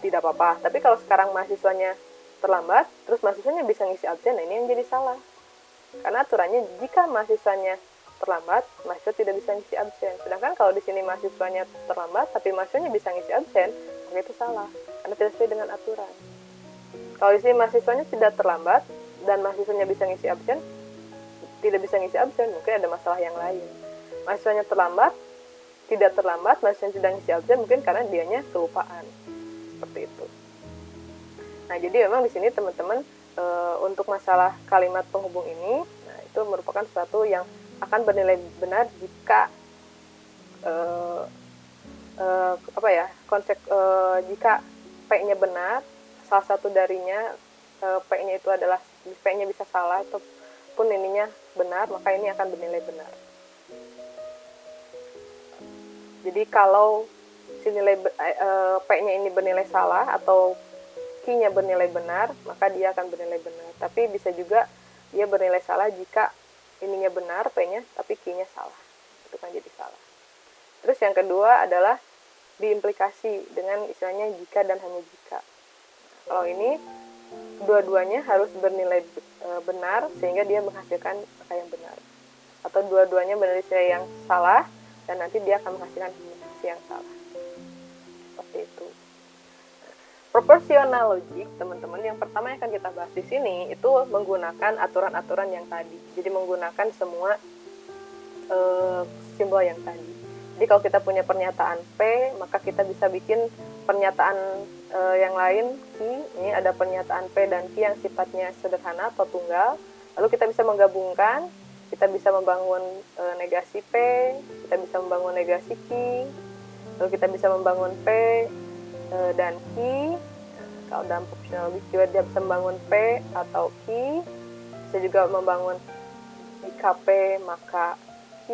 tidak apa-apa. Tapi kalau sekarang mahasiswanya terlambat, terus mahasiswanya bisa ngisi absen, nah ini yang jadi salah. Karena aturannya jika mahasiswanya terlambat, mahasiswa tidak bisa ngisi absen. Sedangkan kalau di sini mahasiswanya terlambat, tapi mahasiswanya bisa ngisi absen, maka itu salah, karena tidak sesuai dengan aturan. Kalau di sini mahasiswanya tidak terlambat, dan mahasiswanya bisa ngisi absen, tidak bisa ngisi absen, mungkin ada masalah yang lain. Mahasiswanya terlambat, tidak terlambat, mahasiswanya tidak ngisi absen, mungkin karena dianya kelupaan. Seperti itu. Nah, jadi memang di sini teman-teman untuk masalah kalimat penghubung ini, nah, itu merupakan sesuatu yang akan bernilai benar jika jika P-nya benar, salah satu darinya P-nya itu adalah P-nya bisa salah ataupun ininya benar, maka ini akan bernilai benar. Jadi kalau si nilai P-nya ini bernilai salah atau Q-nya bernilai benar, maka dia akan bernilai benar. Tapi bisa juga dia bernilai salah jika ininya benar, P-nya, tapi Q-nya salah. Itu kan jadi salah. Terus yang kedua adalah diimplikasi dengan istilahnya jika dan hanya jika. Nah, kalau ini, dua-duanya harus bernilai benar, sehingga dia menghasilkan angka yang benar. Atau dua-duanya bernilai yang salah, dan nanti dia akan menghasilkan hasil yang salah. Seperti itu. Proporsional logik, teman-teman, yang pertama yang akan kita bahas di sini itu menggunakan aturan-aturan yang tadi. Jadi menggunakan semua simbol yang tadi. Jadi kalau kita punya pernyataan P, maka kita bisa bikin pernyataan yang lain Q. Ini ada pernyataan P dan Q yang sifatnya sederhana atau tunggal. Lalu kita bisa menggabungkan, kita bisa membangun negasi P, kita bisa membangun negasi Q, lalu kita bisa membangun P dan Q. Kalau dalam proporsional logik juga dia bisa membangun P atau Q, bisa juga membangun jika P maka Q,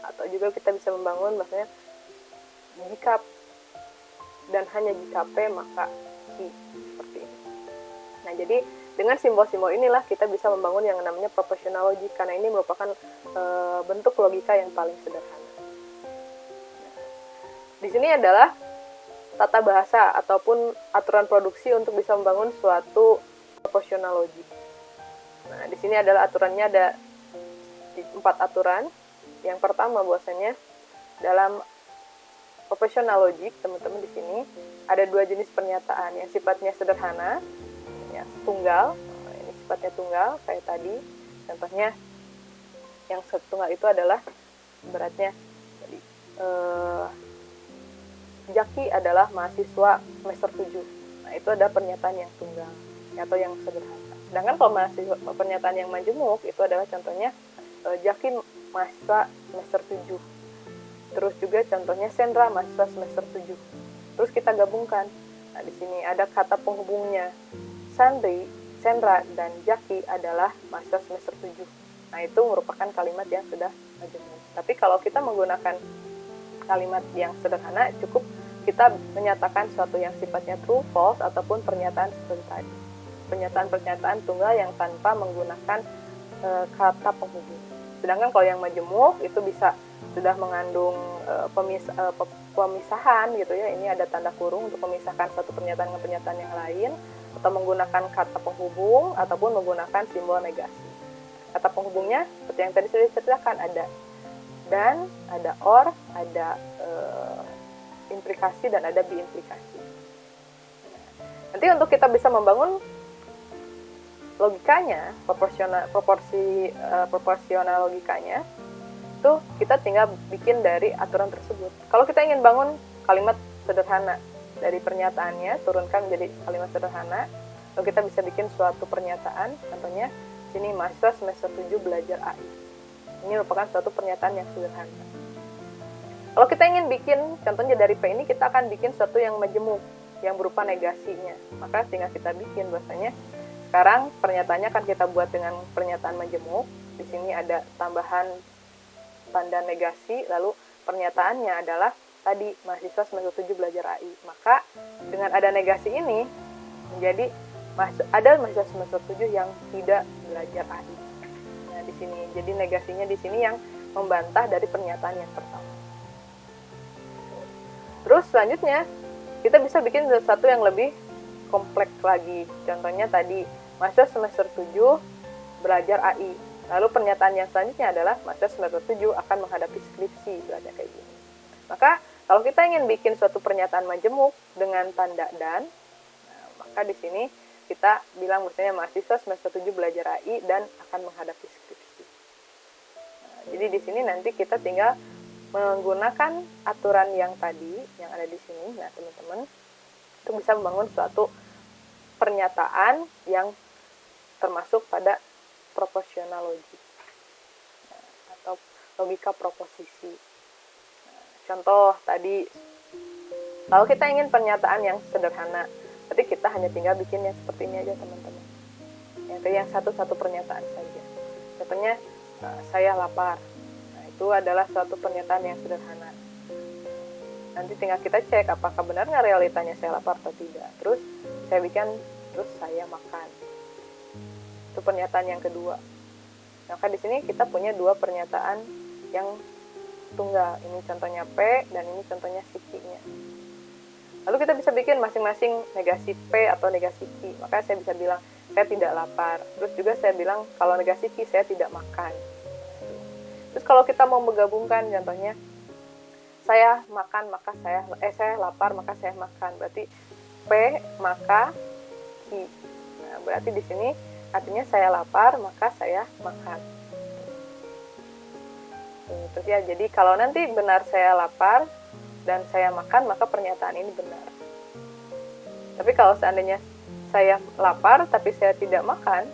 atau juga kita bisa membangun bahasanya jika dan hanya jika P maka Q, seperti ini. Nah, jadi dengan simbol-simbol inilah kita bisa membangun yang namanya proporsional logik, karena ini merupakan bentuk logika yang paling sederhana. Di sini adalah tata bahasa ataupun aturan produksi untuk bisa membangun suatu proporsional logik. Nah, di sini adalah aturannya, ada 4 aturan. Yang pertama bahwasanya dalam proporsional logik, teman-teman, di sini ada 2 jenis pernyataan yang sifatnya sederhana, ya, tunggal. Nah, ini sifatnya tunggal kayak tadi. Contohnya yang tunggal itu adalah beratnya tadi Jaki adalah mahasiswa semester 7. Nah, itu ada pernyataan yang tunggal atau yang sederhana. Sedangkan kalau pernyataan yang majemuk itu adalah contohnya Jaki mahasiswa semester 7. Terus juga contohnya Sendra mahasiswa semester 7. Terus kita gabungkan. Nah, di sini ada kata penghubungnya. Sendra dan Jaki adalah mahasiswa semester 7. Nah, itu merupakan kalimat yang sudah majemuk. Tapi kalau kita menggunakan kalimat yang sederhana, cukup kita menyatakan sesuatu yang sifatnya true, false, ataupun pernyataan seperti tadi. Pernyataan-pernyataan tunggal yang tanpa menggunakan kata penghubung. Sedangkan kalau yang majemuk itu bisa sudah mengandung pemisahan gitu ya. Ini ada tanda kurung untuk memisahkan satu pernyataan dengan pernyataan yang lain, atau menggunakan kata penghubung ataupun menggunakan simbol negasi. Kata penghubungnya seperti yang tadi sudah diceritakan, ada dan, ada or, ada implikasi, dan ada biimplikasi. Nanti untuk kita bisa membangun logikanya, proporsional logikanya, itu kita tinggal bikin dari aturan tersebut. Kalau kita ingin bangun kalimat sederhana dari pernyataannya, turunkan menjadi kalimat sederhana, lalu kita bisa bikin suatu pernyataan, contohnya sini mahasiswa semester 7 belajar AI. Ini merupakan suatu pernyataan yang sederhana. Kalau kita ingin bikin, contohnya dari P ini kita akan bikin sesuatu yang majemuk, yang berupa negasinya. Maka tinggal kita bikin bahasanya. Sekarang pernyataannya akan kita buat dengan pernyataan majemuk. Di sini ada tambahan tanda negasi, lalu pernyataannya adalah tadi mahasiswa semester 7 belajar AI. Maka dengan ada negasi ini menjadi ada mahasiswa semester 7 yang tidak belajar AI. Nah, di sini jadi negasinya di sini yang membantah dari pernyataan yang pertama. Terus selanjutnya kita bisa bikin sesuatu yang lebih kompleks lagi. Contohnya tadi, mahasiswa semester 7 belajar AI. Lalu pernyataan yang selanjutnya adalah mahasiswa semester 7 akan menghadapi skripsi, belajar kayak gini. Maka kalau kita ingin bikin suatu pernyataan majemuk dengan tanda dan, maka di sini kita bilang misalnya mahasiswa semester 7 belajar AI dan akan menghadapi skripsi. Jadi di sini nanti kita tinggal menggunakan aturan yang tadi, yang ada di sini. Nah, teman-teman, untuk bisa membangun suatu pernyataan yang termasuk pada proportional logic atau logika proposisi. Contoh tadi, kalau kita ingin pernyataan yang sederhana, berarti kita hanya tinggal bikin yang seperti ini aja, teman-teman. Yang satu-satu pernyataan saja. Contohnya, saya lapar. Nah, itu adalah suatu pernyataan yang sederhana. Nanti tinggal kita cek apakah benar nggak realitanya saya lapar atau tidak. Terus saya bikin, terus saya makan. Itu pernyataan yang kedua. Maka di sini kita punya dua pernyataan yang tunggal. Ini contohnya P dan ini contohnya si Q-nya. Lalu kita bisa bikin masing-masing negasi P atau negasi Q. Maka saya bisa bilang saya tidak lapar. Terus juga saya bilang kalau negasi Q saya tidak makan. Terus kalau kita mau menggabungkan, contohnya saya makan maka saya lapar maka saya makan. Berarti P maka Q. Nah, berarti di sini artinya saya lapar maka saya makan. Terus ya, jadi kalau nanti benar saya lapar dan saya makan, maka pernyataan ini benar. Tapi kalau seandainya saya lapar tapi saya tidak makan,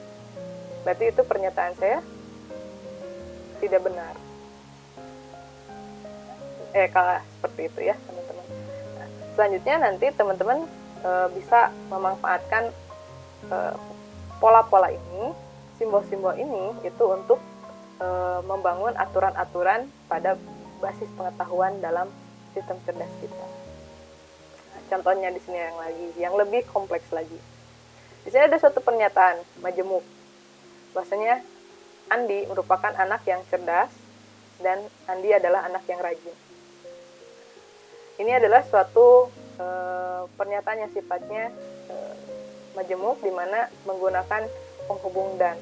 berarti itu pernyataan saya tidak benar. Kalau seperti itu ya, teman-teman. Nah, selanjutnya nanti teman-teman bisa memanfaatkan pola-pola ini, simbol-simbol ini itu untuk membangun aturan-aturan pada basis pengetahuan dalam sistem cerdas kita. Nah, contohnya di sini yang lebih kompleks lagi. Di sini ada suatu pernyataan majemuk. Bahwasanya Andi merupakan anak yang cerdas dan Andi adalah anak yang rajin. Ini adalah suatu pernyataan yang sifatnya majemuk di mana menggunakan penghubung dan.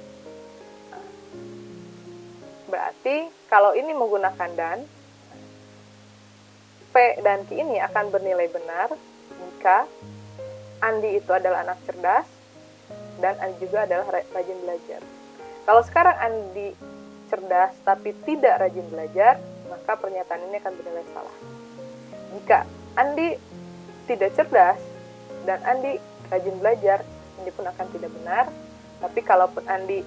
Berarti kalau ini menggunakan dan, P dan Q ini akan bernilai benar jika Andi itu adalah anak cerdas dan Andi juga adalah rajin belajar. Kalau sekarang Andi cerdas tapi tidak rajin belajar, maka pernyataan ini akan bernilai salah. Jika Andi tidak cerdas dan Andi rajin belajar, ini pun akan tidak benar. Tapi kalaupun Andi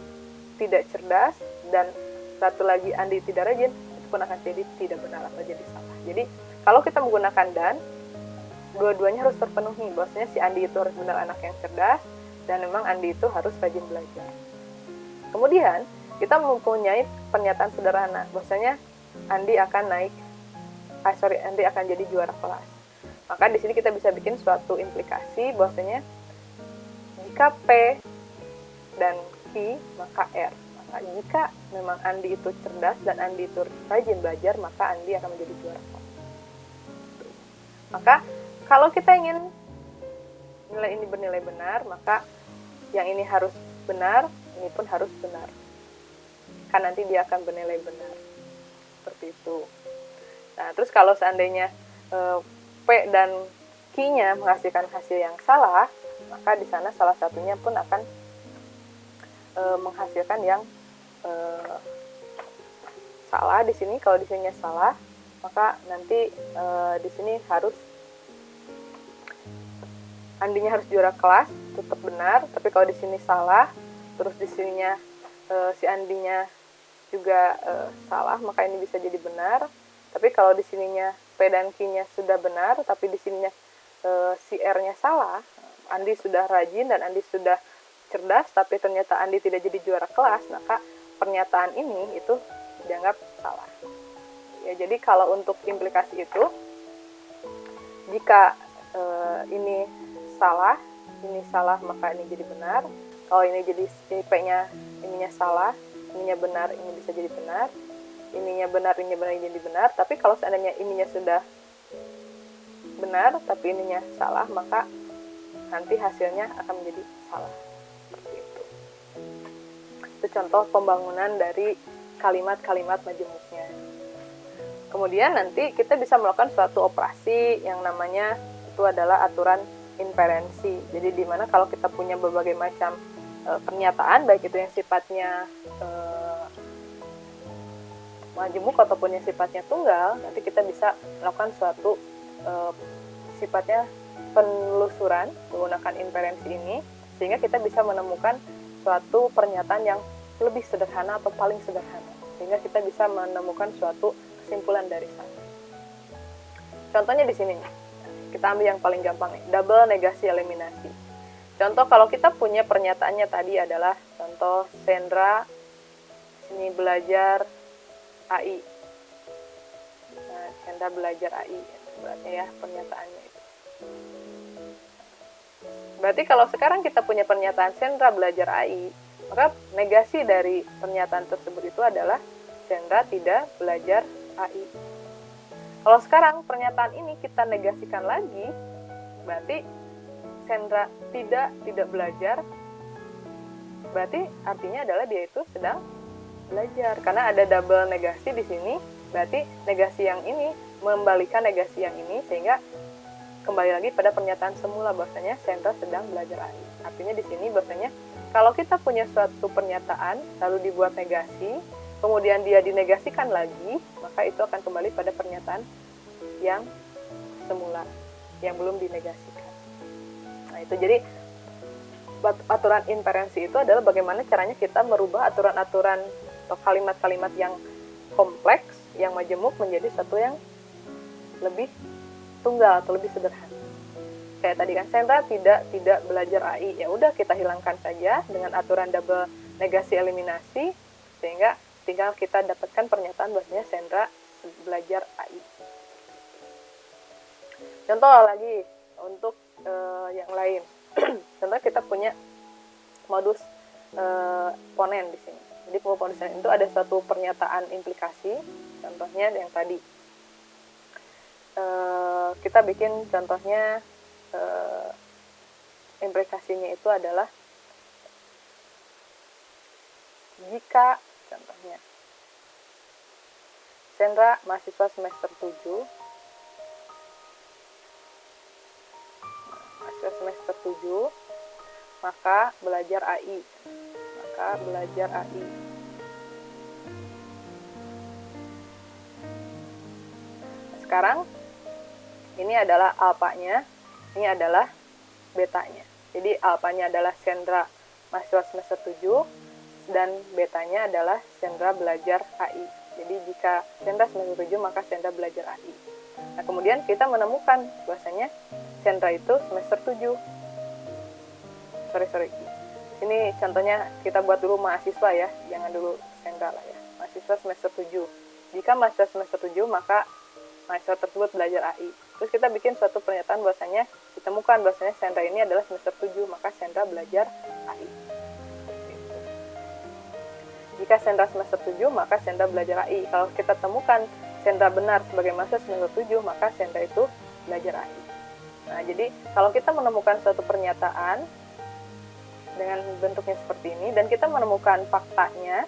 tidak cerdas dan satu lagi Andi tidak rajin, itu pun akan jadi tidak benar atau jadi salah. Jadi kalau kita menggunakan dan, dua-duanya harus terpenuhi. Bahwasanya si Andi itu harus benar anak yang cerdas dan memang Andi itu harus rajin belajar. Kemudian kita mempunyai pernyataan sederhana, bahwasanya Andi akan Andi akan jadi juara kelas. Maka di sini kita bisa bikin suatu implikasi bahwasanya jika P dan Q maka R. Maka jika memang Andi itu cerdas dan Andi itu rajin belajar, maka Andi akan menjadi juara kelas. Maka kalau kita ingin nilai ini bernilai benar, maka yang ini harus benar, ini pun harus benar. Kan nanti dia akan bernilai benar. Seperti itu. Nah, terus kalau seandainya P dan Q-nya menghasilkan hasil yang salah, maka di sana salah satunya pun akan menghasilkan yang salah di sini. Kalau di sininya salah, maka nanti di sini harus Andinya harus juara kelas, tetap benar. Tapi kalau di sini salah, terus di sininya si Andinya juga salah, maka ini bisa jadi benar. Tapi kalau di sininya P dan Q-nya sudah benar, tapi di sininya si R-nya salah, Andi sudah rajin dan Andi sudah cerdas, tapi ternyata Andi tidak jadi juara kelas, maka pernyataan ini itu dianggap salah. Ya, jadi kalau untuk implikasi itu, jika ini salah, maka ini jadi benar. Kalau ini jadi P-nya, ininya salah, ininya benar, ini bisa jadi benar. Ininya benar, ini jadi benar. Tapi kalau seandainya ininya sudah benar, tapi ininya salah, maka nanti hasilnya akan menjadi salah. Seperti itu. Itu contoh pembangunan dari kalimat-kalimat majemuknya. Kemudian nanti kita bisa melakukan suatu operasi yang namanya itu adalah aturan inferensi. Jadi di mana kalau kita punya berbagai macam pernyataan, baik itu yang sifatnya majemuk ataupun yang sifatnya tunggal, nanti kita bisa melakukan suatu sifatnya penelusuran menggunakan inferensi ini, sehingga kita bisa menemukan suatu pernyataan yang lebih sederhana atau paling sederhana, sehingga kita bisa menemukan suatu kesimpulan dari sana. Contohnya di sini, kita ambil yang paling gampang nih, double negasi eliminasi. Contoh kalau kita punya pernyataannya tadi adalah contoh Sandra ini belajar AI. Nah, Sandra belajar AI, berarti ya pernyataannya itu. Berarti kalau sekarang kita punya pernyataan Sandra belajar AI, maka negasi dari pernyataan tersebut itu adalah Sandra tidak belajar AI. Kalau sekarang pernyataan ini kita negasikan lagi, berarti Sandra tidak belajar, berarti artinya adalah dia itu sedang belajar. Karena ada double negasi di sini, berarti negasi yang ini membalikan negasi yang ini, sehingga kembali lagi pada pernyataan semula bahwasanya Sandra sedang belajar AI. Artinya di sini bahwasanya kalau kita punya suatu pernyataan lalu dibuat negasi, kemudian dia dinegasikan lagi, maka itu akan kembali pada pernyataan yang semula, yang belum dinegasikan. Nah itu jadi aturan inferensi itu adalah bagaimana caranya kita merubah aturan-aturan atau kalimat-kalimat yang kompleks, yang majemuk menjadi satu yang lebih tunggal atau lebih sederhana. Kayak tadi kan Sandra tidak belajar AI, ya udah kita hilangkan saja dengan aturan double negasi eliminasi, sehingga tinggal kita dapatkan pernyataan bahwasanya Sandra belajar AI. Contoh lagi untuk yang lain. Contoh kita punya modus ponen di sini. Jadi modus ponen itu ada suatu pernyataan implikasi. Contohnya yang tadi. Kita bikin contohnya implikasinya itu adalah jika contohnya Sandra mahasiswa semester 7, mahasiswa semester 7, maka belajar AI. Sekarang ini adalah alfanya, ini adalah betanya. Jadi alfanya adalah Sandra mahasiswa semester 7 dan betanya adalah Sandra belajar AI. Jadi jika Sandra semester 7 maka Sandra belajar AI. Nah, kemudian kita menemukan bahwasanya Sandra itu semester 7. Sorry. Ini contohnya kita buat dulu mahasiswa ya, jangan dulu Sandra lah ya. Mahasiswa semester 7. Jika mahasiswa semester 7 maka mahasiswa tersebut belajar AI. Terus kita bikin suatu pernyataan bahwasanya ditemukan bahwasanya Sandra ini adalah semester 7, maka Sandra belajar AI. Jika Sandra semester 7, maka Sandra belajar AI. Kalau kita temukan Sandra benar sebagai mahasiswa semester 7, maka Sandra itu belajar AI. Nah, jadi kalau kita menemukan suatu pernyataan dengan bentuknya seperti ini, dan kita menemukan faktanya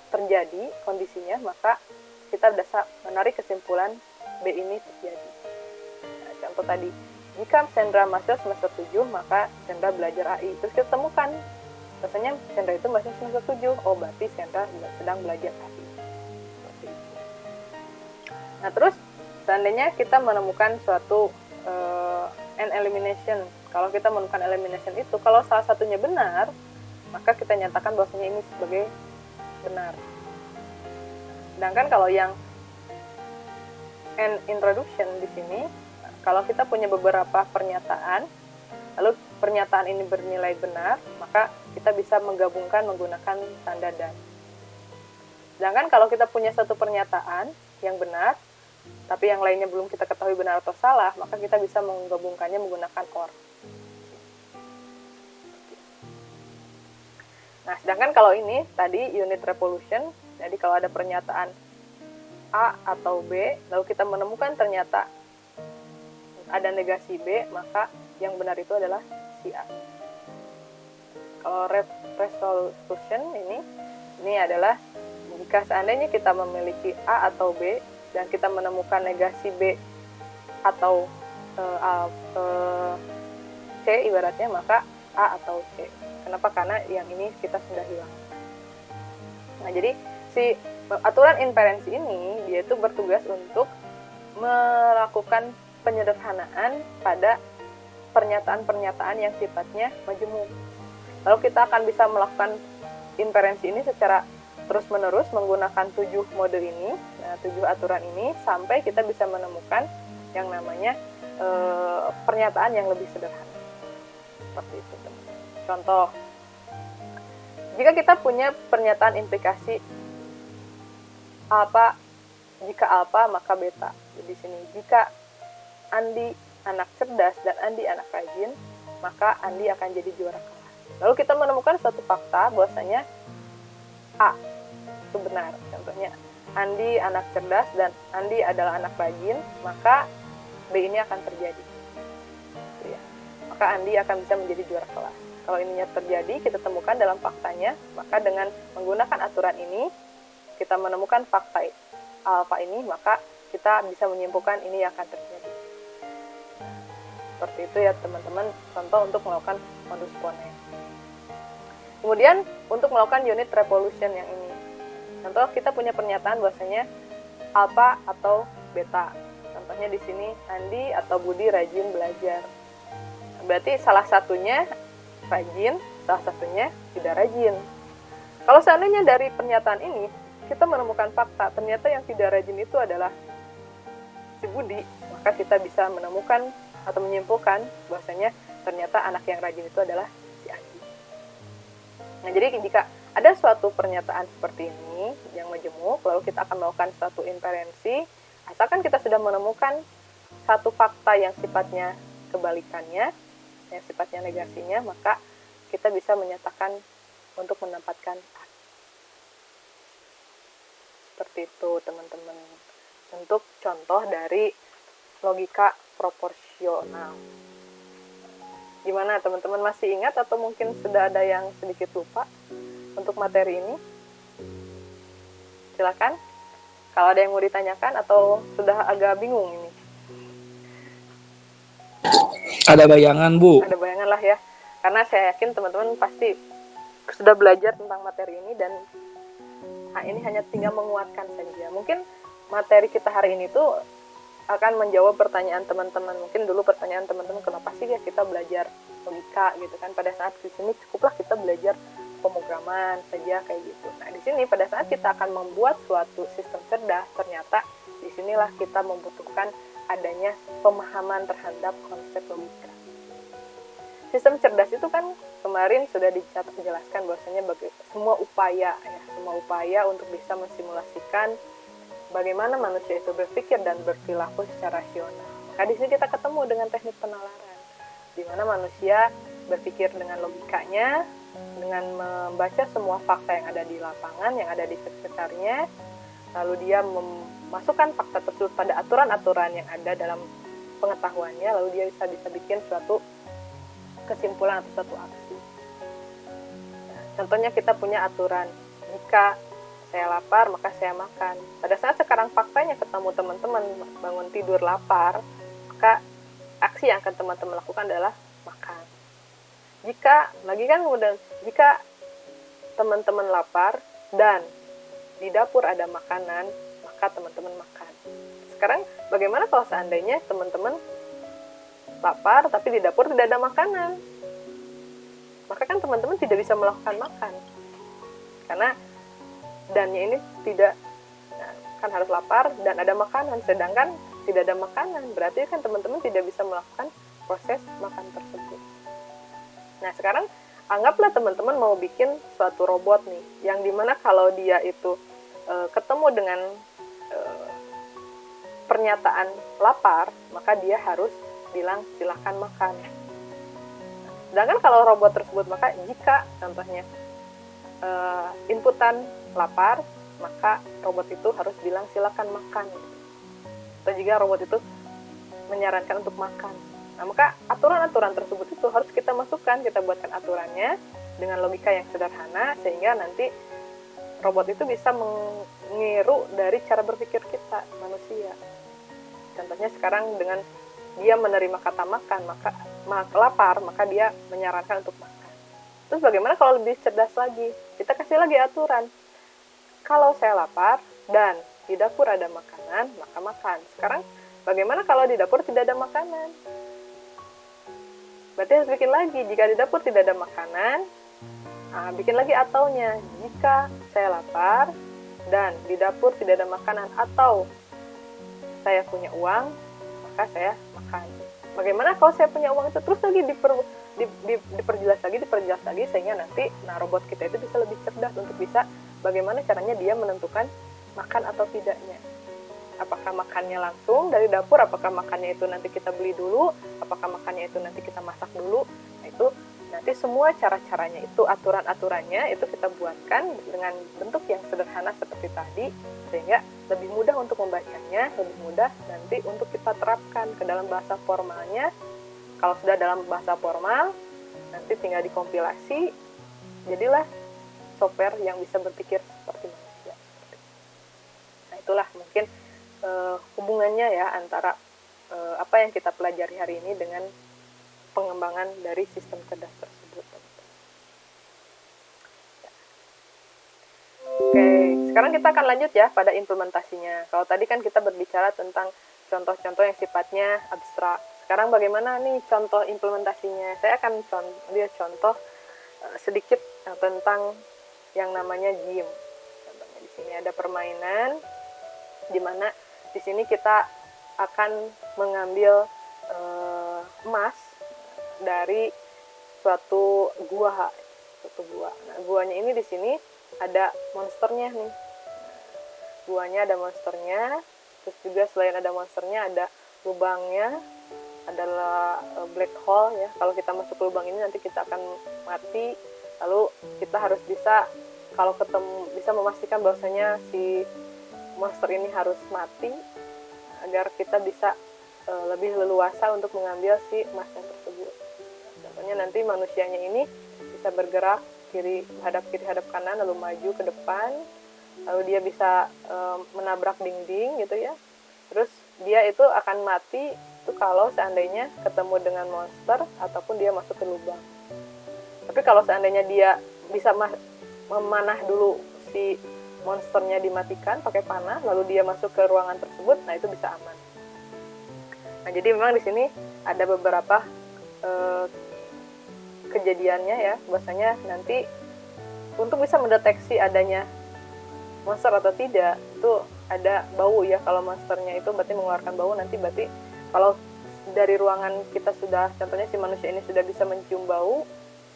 terjadi, kondisinya, maka kita bisa menarik kesimpulan B ini terjadi. Nah, contoh tadi, jika Sandra mahasiswa semester 7, maka Sandra belajar AI. Terus kita temukan, rasanya Sandra itu mahasiswa semester 7, oh berarti Sandra sedang belajar AI. Seperti itu. Nah terus, seandainya kita menemukan suatu an elimination, kalau kita menemukan elimination itu, kalau salah satunya benar, maka kita nyatakan bahwasanya ini sebagai benar. Sedangkan kalau yang an introduction di sini, kalau kita punya beberapa pernyataan, lalu pernyataan ini bernilai benar, maka kita bisa menggabungkan menggunakan tanda dan. Sedangkan kalau kita punya satu pernyataan yang benar, tapi yang lainnya belum kita ketahui benar atau salah, maka kita bisa menggabungkannya menggunakan or. Nah, sedangkan kalau ini tadi unit revolution, jadi kalau ada pernyataan A atau B, lalu kita menemukan ternyata ada negasi B, maka yang benar itu adalah si A. Kalau resolution ini adalah jika seandainya kita memiliki A atau B dan kita menemukan negasi B atau C ibaratnya, maka A atau C. Kenapa? Karena yang ini kita sudah hilang. Nah, jadi si aturan inferensi ini dia itu bertugas untuk melakukan penyederhanaan pada pernyataan-pernyataan yang sifatnya majemuk. Lalu kita akan bisa melakukan inferensi ini secara terus-menerus menggunakan 7 mode ini, 7 aturan ini, sampai kita bisa menemukan yang namanya pernyataan yang lebih sederhana. Seperti itu, teman-teman. Contoh, jika kita punya pernyataan implikasi alfa, jika alfa maka beta. Di sini, jika Andi anak cerdas dan Andi anak rajin, maka Andi akan jadi juara kelas. Lalu kita menemukan suatu fakta bahwasanya A itu benar. Contohnya, Andi anak cerdas dan Andi adalah anak rajin, maka B ini akan terjadi. Ya. Maka Andi akan bisa menjadi juara kelas. Kalau ininya terjadi, kita temukan dalam faktanya, maka dengan menggunakan aturan ini, kita menemukan fakta alfa ini, maka kita bisa menyimpulkan ini akan terjadi. Seperti itu ya teman-teman, contoh untuk melakukan modus ponens. Kemudian untuk melakukan unit revolution yang ini, contoh kita punya pernyataan bahwasanya alfa atau beta. Contohnya di sini Andi atau Budi rajin belajar. Berarti salah satunya rajin, salah satunya tidak rajin. Kalau seandainya dari pernyataan ini kita menemukan fakta ternyata yang tidak rajin itu adalah si Budi, maka kita bisa menemukan atau menyimpulkan bahwasanya ternyata anak yang rajin itu adalah si Andi. Nah, jadi jika ada suatu pernyataan seperti ini yang majemuk, lalu kita akan melakukan suatu inferensi, asalkan kita sudah menemukan satu fakta yang sifatnya kebalikannya, yang sifatnya negasinya, maka kita bisa menyatakan untuk menempatkan A. Seperti itu, teman-teman. Untuk contoh dari logika proporsional. Gimana teman-teman, masih ingat atau mungkin sudah ada yang sedikit lupa untuk materi ini? Silakan. Kalau ada yang mau ditanyakan atau sudah agak bingung ini. Ada bayangan, Bu. Ada bayangan lah ya. Karena saya yakin teman-teman pasti sudah belajar tentang materi ini dan ini hanya tinggal menguatkan saja. Mungkin materi kita hari ini tuh akan menjawab pertanyaan teman-teman. Mungkin dulu pertanyaan teman-teman, kenapa sih ya kita belajar logika gitu kan? Pada saat di sini cukuplah kita belajar pemrograman saja kayak gitu. Nah, di sini pada saat kita akan membuat suatu sistem cerdas, ternyata disinilah kita membutuhkan adanya pemahaman terhadap konsep logika. Sistem cerdas itu kan kemarin sudah dijelaskan bahwasanya semua upaya untuk bisa mensimulasikan bagaimana manusia itu berpikir dan berperilaku secara rasional. Maka di sini kita ketemu dengan teknik penalaran, di mana manusia berpikir dengan logikanya, dengan membaca semua fakta yang ada di lapangan, yang ada di sekitarnya, lalu dia memasukkan fakta tersebut pada aturan-aturan yang ada dalam pengetahuannya, lalu dia bisa bikin suatu kesimpulan atau suatu aksi. Nah, contohnya kita punya aturan, jika saya lapar maka saya makan. Pada saat sekarang faktanya ketemu teman-teman bangun tidur lapar, maka aksi yang akan teman-teman lakukan adalah makan. Jika teman-teman lapar dan di dapur ada makanan, maka teman-teman makan. Sekarang bagaimana kalau seandainya teman-teman lapar tapi di dapur tidak ada makanan? Maka kan teman-teman tidak bisa melakukan makan. Karena dannya ini tidak, kan harus lapar dan ada makanan, sedangkan tidak ada makanan, berarti kan teman-teman tidak bisa melakukan proses makan tersebut. Nah, sekarang anggaplah teman-teman mau bikin suatu robot nih, yang dimana kalau dia itu ketemu dengan pernyataan lapar, maka dia harus bilang silakan makan. Sedangkan kalau robot tersebut, maka jika contohnya inputan lapar, maka robot itu harus bilang silakan makan. Atau jika robot itu menyarankan untuk makan, Nah, maka aturan-aturan tersebut itu harus kita masukkan, kita buatkan aturannya dengan logika yang sederhana, sehingga nanti robot itu bisa meniru dari cara berpikir kita, manusia. Contohnya sekarang dengan dia menerima kata makan, maka lapar, maka dia menyarankan untuk makan. Terus bagaimana kalau lebih cerdas lagi? Kita kasih lagi aturan. Kalau saya lapar dan di dapur ada makanan, maka makan. Sekarang bagaimana kalau di dapur tidak ada makanan? Berarti harus bikin lagi. Jika di dapur tidak ada makanan, bikin lagi ataunya. Jika saya lapar dan di dapur tidak ada makanan atau saya punya uang, maka saya makan. Bagaimana kalau saya punya uang itu? Terus lagi diperjelas lagi sehingga nanti robot kita itu bisa lebih cerdas untuk bisa bagaimana caranya dia menentukan makan atau tidaknya. Apakah makannya langsung dari dapur, apakah makannya itu nanti kita beli dulu, apakah makannya itu nanti kita masak dulu. Nah, itu nanti semua cara-caranya itu, aturan-aturannya itu kita buatkan dengan bentuk yang sederhana seperti tadi, sehingga lebih mudah untuk membacanya, lebih mudah nanti untuk kita terapkan ke dalam bahasa formalnya. Kalau sudah dalam bahasa formal, nanti tinggal dikompilasi, jadilah software yang bisa berpikir seperti manusia. Nah, itulah mungkin hubungannya ya antara apa yang kita pelajari hari ini dengan pengembangan dari sistem cerdas tersebut. Oke, sekarang kita akan lanjut ya pada implementasinya. Kalau tadi kan kita berbicara tentang contoh-contoh yang sifatnya abstrak. Sekarang bagaimana nih contoh implementasinya? Saya akan lihat contoh sedikit tentang yang namanya game. Contohnya di sini ada permainan di mana di sini kita akan mengambil emas dari suatu gua. Nah, guanya ini di sini ada monsternya nih. Guanya ada monsternya, terus juga selain ada monsternya ada lubangnya, adalah black hole ya. Kalau kita masuk ke lubang ini nanti kita akan mati. Lalu kita harus bisa kalau bisa memastikan bahwasanya si monster ini harus mati agar kita bisa lebih leluasa untuk mengambil si emasnya tersebut. Contohnya nanti manusianya ini bisa bergerak kiri hadap kanan lalu maju ke depan, lalu dia bisa menabrak dinding gitu ya. Terus dia itu akan mati itu kalau seandainya ketemu dengan monster ataupun dia masuk ke lubang. Tapi kalau seandainya dia bisa memanah dulu si monsternya dimatikan pakai panah, lalu dia masuk ke ruangan tersebut, nah itu bisa aman. Nah, jadi memang di sini ada beberapa kejadiannya ya, bahwasanya nanti untuk bisa mendeteksi adanya monster atau tidak, itu ada bau ya. Kalau monsternya itu berarti mengeluarkan bau, nanti berarti kalau dari ruangan kita sudah, contohnya si manusia ini sudah bisa mencium bau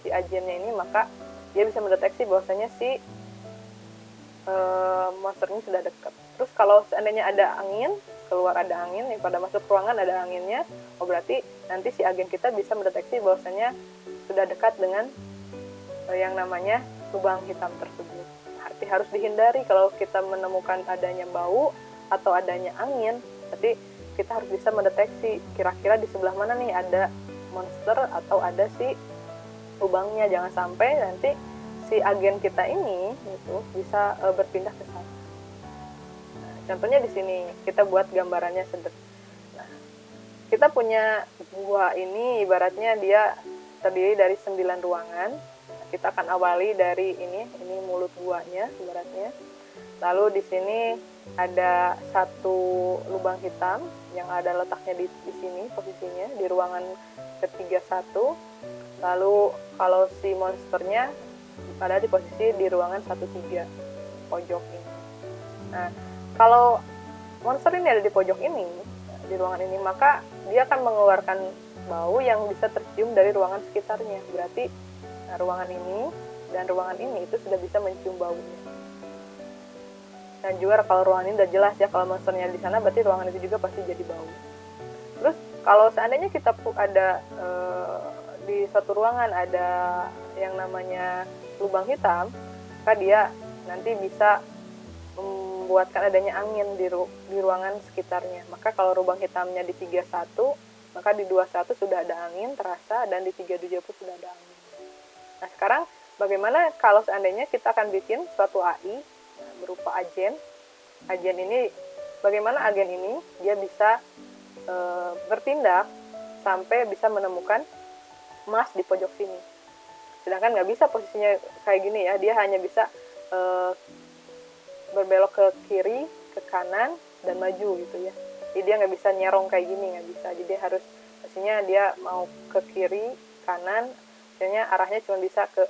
si agennya ini, maka dia bisa mendeteksi bahwasanya si monster ini sudah dekat. Terus kalau seandainya ada angin, keluar ada angin, yang pada masuk ruangan ada anginnya, berarti nanti si agen kita bisa mendeteksi bahwasanya sudah dekat dengan yang namanya lubang hitam tersebut. Arti harus dihindari kalau kita menemukan adanya bau atau adanya angin, berarti kita harus bisa mendeteksi kira-kira di sebelah mana nih ada monster atau ada si lubangnya. Jangan sampai nanti si agen kita ini itu bisa berpindah ke sana. Nah, contohnya di sini kita buat gambarannya sederhana. Nah, kita punya gua ini ibaratnya dia terdiri dari 9 ruangan. Kita akan awali dari ini mulut guanya ibaratnya. Lalu di sini ada satu lubang hitam yang ada letaknya di sini posisinya di ruangan ketiga satu. Lalu kalau si monsternya ada di posisi di ruangan 13 pojok ini. Nah, kalau monster ini ada di pojok ini, di ruangan ini, maka dia akan mengeluarkan bau yang bisa tercium dari ruangan sekitarnya. Berarti ruangan ini dan ruangan ini itu sudah bisa mencium baunya. Dan juga kalau ruangan ini udah jelas ya, kalau monsternya di sana berarti ruangan itu juga pasti jadi bau. Terus kalau seandainya kita ada di suatu ruangan ada yang namanya lubang hitam, maka dia nanti bisa membuatkan adanya angin di ruangan sekitarnya. Maka kalau lubang hitamnya di 31, maka di 21 sudah ada angin terasa, dan di 37 pun sudah ada angin. Nah, sekarang bagaimana kalau seandainya kita akan bikin suatu AI berupa agen. Agen ini, bagaimana agen ini dia bisa bertindak sampai bisa menemukan emas di pojok sini. Sedangkan nggak bisa posisinya kayak gini ya, dia hanya bisa berbelok ke kiri, ke kanan, dan maju gitu ya. Jadi dia nggak bisa nyerong kayak gini, nggak bisa. Jadi harus, pastinya dia mau ke kiri, kanan, misalnya arahnya cuma bisa ke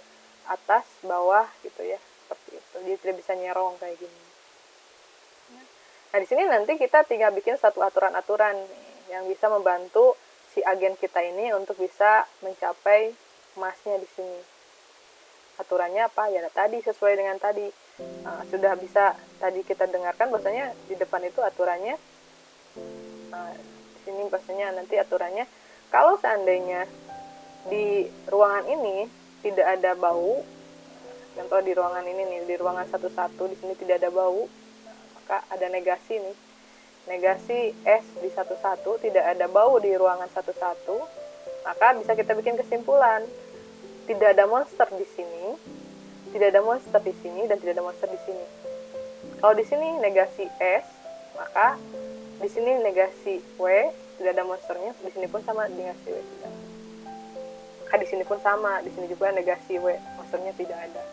atas, bawah gitu ya, seperti itu. Jadi tidak bisa nyerong kayak gini. Nah, di sini nanti kita tinggal bikin satu aturan-aturan yang bisa membantu si agen kita ini untuk bisa mencapai emasnya di sini. Aturannya apa? Ya tadi sesuai dengan tadi. Sudah bisa tadi kita dengarkan bahwasanya di depan itu aturannya. Di sini bahwasanya nanti aturannya kalau seandainya di ruangan ini tidak ada bau, contoh di ruangan ini nih, di ruangan 11 di sini tidak ada bau, maka ada negasi nih. Negasi S di 11 tidak ada bau di ruangan 11, maka bisa kita bikin kesimpulan tidak ada monster di sini, tidak ada monster di sini, dan tidak ada monster di sini. Kalau di sini negasi S, maka di sini negasi W, tidak ada monsternya. Di sini pun sama negasi W tidak. Maka di sini pun sama, di sini juga negasi W, monsternya tidak ada.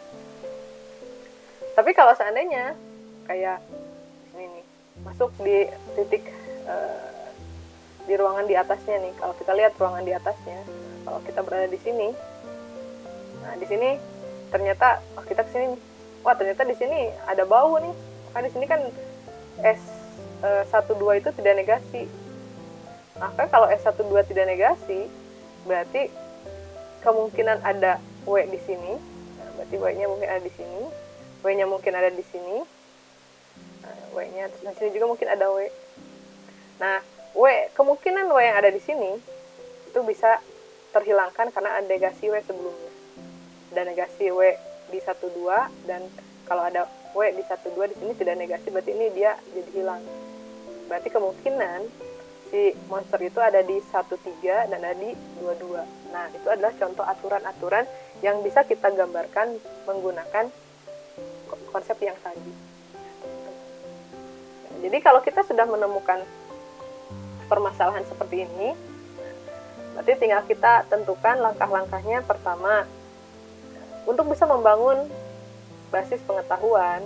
Tapi kalau seandainya kayak ini nih, masuk di titik di ruangan di atasnya nih. Kalau kita lihat ruangan di atasnya, kalau kita berada di sini. Nah, di sini ternyata kita kesini, wah ternyata di sini ada bau nih. Maka di sini kan S12 itu tidak negasi. Maka kalau S12 tidak negasi, berarti kemungkinan ada W di sini. Nah, berarti W-nya mungkin ada di sini, W-nya mungkin ada di sini. Nah, W-nya di sini juga mungkin ada W. Nah, kemungkinan W yang ada di sini itu bisa terhilangkan karena ada negasi W sebelumnya. Ada negasi W di 12, dan kalau ada W di 12 di sini tidak negasi, berarti ini dia jadi hilang. Berarti kemungkinan si monster itu ada di 13 dan ada di 22. Nah, itu adalah contoh aturan-aturan yang bisa kita gambarkan menggunakan konsep yang tadi. Jadi kalau kita sudah menemukan permasalahan seperti ini, berarti tinggal kita tentukan langkah-langkahnya. Pertama, untuk bisa membangun basis pengetahuan,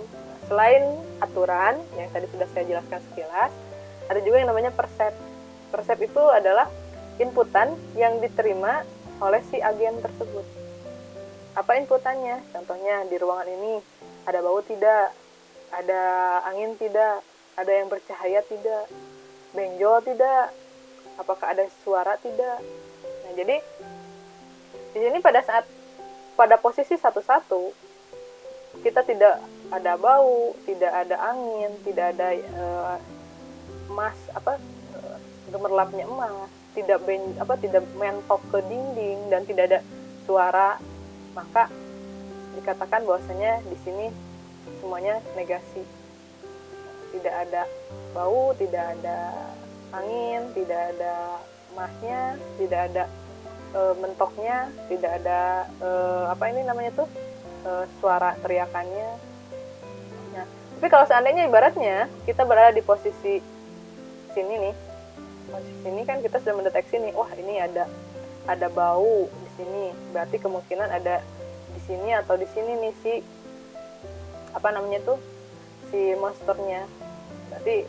selain aturan yang tadi sudah saya jelaskan sekilas, ada juga yang namanya persep. Persep itu adalah inputan yang diterima oleh si agen tersebut. Apa inputannya? Contohnya di ruangan ini ada bau tidak, ada angin tidak, ada yang bercahaya tidak, benjol tidak, apakah ada suara tidak. Nah, jadi di sini pada posisi 11 kita tidak ada bau, tidak ada angin, tidak ada emas gemerlapnya emas, tidak mentok ke dinding, dan tidak ada suara, maka dikatakan bahwasanya di sini semuanya negasi. Tidak ada bau, tidak ada angin, tidak ada emasnya, tidak ada mentoknya, tidak ada suara teriakannya. Nah, tapi kalau seandainya ibaratnya kita berada di posisi sini nih, posisi ini kan kita sudah mendeteksi nih, wah ini ada bau di sini, berarti kemungkinan ada di sini atau di sini nih si monsternya. Berarti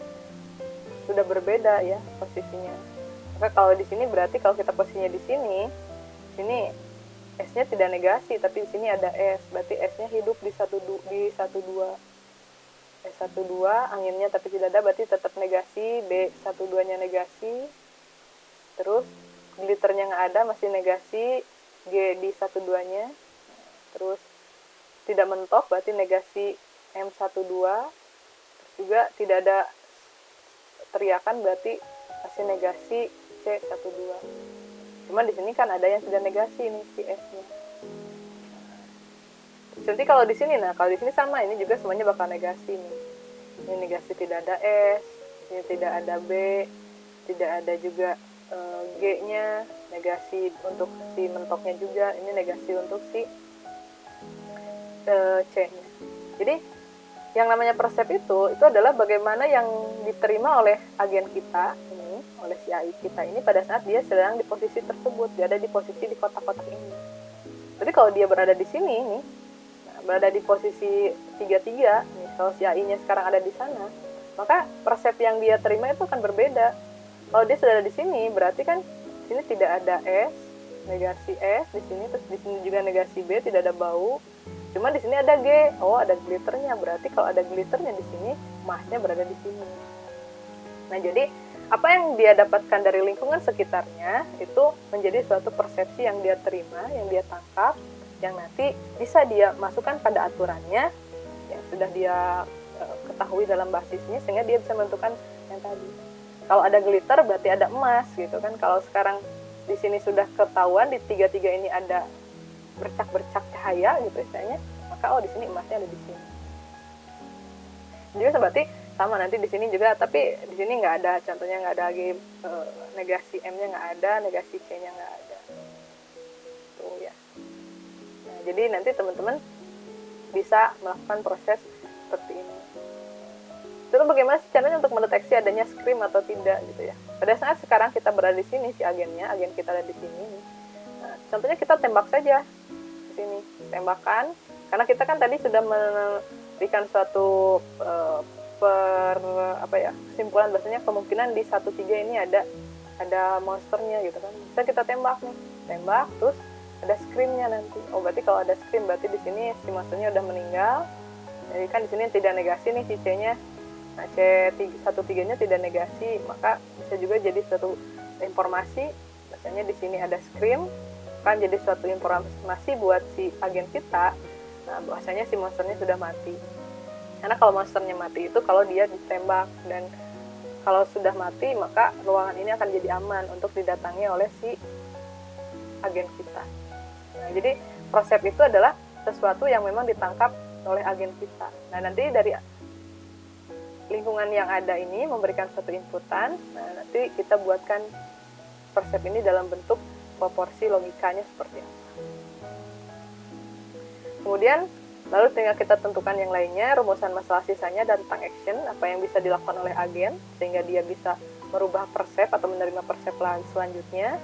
sudah berbeda ya posisinya. Maka kalau di sini berarti kalau kita posisinya di sini S-nya tidak negasi, tapi di sini ada S, berarti S-nya hidup di 12. S12 anginnya tapi tidak ada, berarti tetap negasi. B12-nya negasi. Terus glitternya nggak ada, masih negasi. G di 12-nya. Terus tidak mentok, berarti negasi M12. Terus juga tidak ada teriakan, berarti masih negasi C12. Cuman di sini kan ada yang sudah negasi nih si S-nya. Nanti kalau di sini, kalau di sini sama, ini juga semuanya bakal negasi nih. Ini negasi tidak ada S, ini tidak ada B, tidak ada juga G-nya, negasi untuk si mentoknya juga, ini negasi untuk si C-nya. Jadi yang namanya persep itu adalah bagaimana yang diterima oleh agen kita ini, oleh si AI kita ini pada saat dia sedang di posisi tersebut, dia ada di posisi di kotak-kotak ini. Jadi kalau dia berada di sini nih, berada di posisi 33, nih, kalau si AI-nya sekarang ada di sana, maka persep yang dia terima itu akan berbeda. Kalau dia sudah ada di sini, berarti kan di sini tidak ada S, negasi S di sini, terus di sini juga negasi B, tidak ada bau. Cuma di sini ada G, oh ada glitternya, berarti kalau ada glitternya di sini, emasnya berada di sini. Nah jadi apa yang dia dapatkan dari lingkungan sekitarnya itu menjadi suatu persepsi yang dia terima, yang dia tangkap, yang nanti bisa dia masukkan pada aturannya yang sudah dia ketahui dalam basisnya, sehingga dia bisa menentukan yang tadi. Kalau ada glitter berarti ada emas gitu kan. Kalau sekarang di sini sudah ketahuan di 33 ini ada bercak-bercak cahaya gitu istilahnya, maka oh di sini emasnya ada di sini. Juga berarti sama nanti di sini juga, tapi di sini nggak ada, contohnya nggak ada lagi negasi M-nya nggak ada, negasi C-nya nggak ada. Tuh ya. Nah, jadi nanti teman-teman bisa melakukan proses seperti ini. Terus bagaimana sih caranya untuk mendeteksi adanya scream atau tidak gitu ya. Pada saat sekarang kita berada di sini, si agennya, agen kita ada di sini. Nah, contohnya kita tembak saja di sini, tembakan, karena kita kan tadi sudah memberikan suatu kesimpulan bahasanya kemungkinan di 13 ini ada monsternya gitu kan. Bisa kita tembak nih, tembak terus ada screamnya nanti. Oh berarti kalau ada scream berarti di sini si monsternya udah meninggal. Jadi kan di sini tidak negasi nih si C-nya. Nah, C13-nya tidak negasi, maka bisa juga jadi suatu informasi, misalnya di sini ada scream, kan jadi suatu informasi buat si agen kita, nah bahwasanya si monsternya sudah mati. Karena kalau monsternya mati itu kalau dia ditembak, dan kalau sudah mati maka ruangan ini akan jadi aman untuk didatangi oleh si agen kita. Nah, jadi persep itu adalah sesuatu yang memang ditangkap oleh agen kita. Nah, nanti dari lingkungan yang ada ini memberikan suatu inputan, nah nanti kita buatkan persep ini dalam bentuk proporsi logikanya seperti apa. Kemudian lalu tinggal kita tentukan yang lainnya, rumusan masalah sisanya dan tentang action, apa yang bisa dilakukan oleh agen sehingga dia bisa merubah persep atau menerima persep selanjutnya.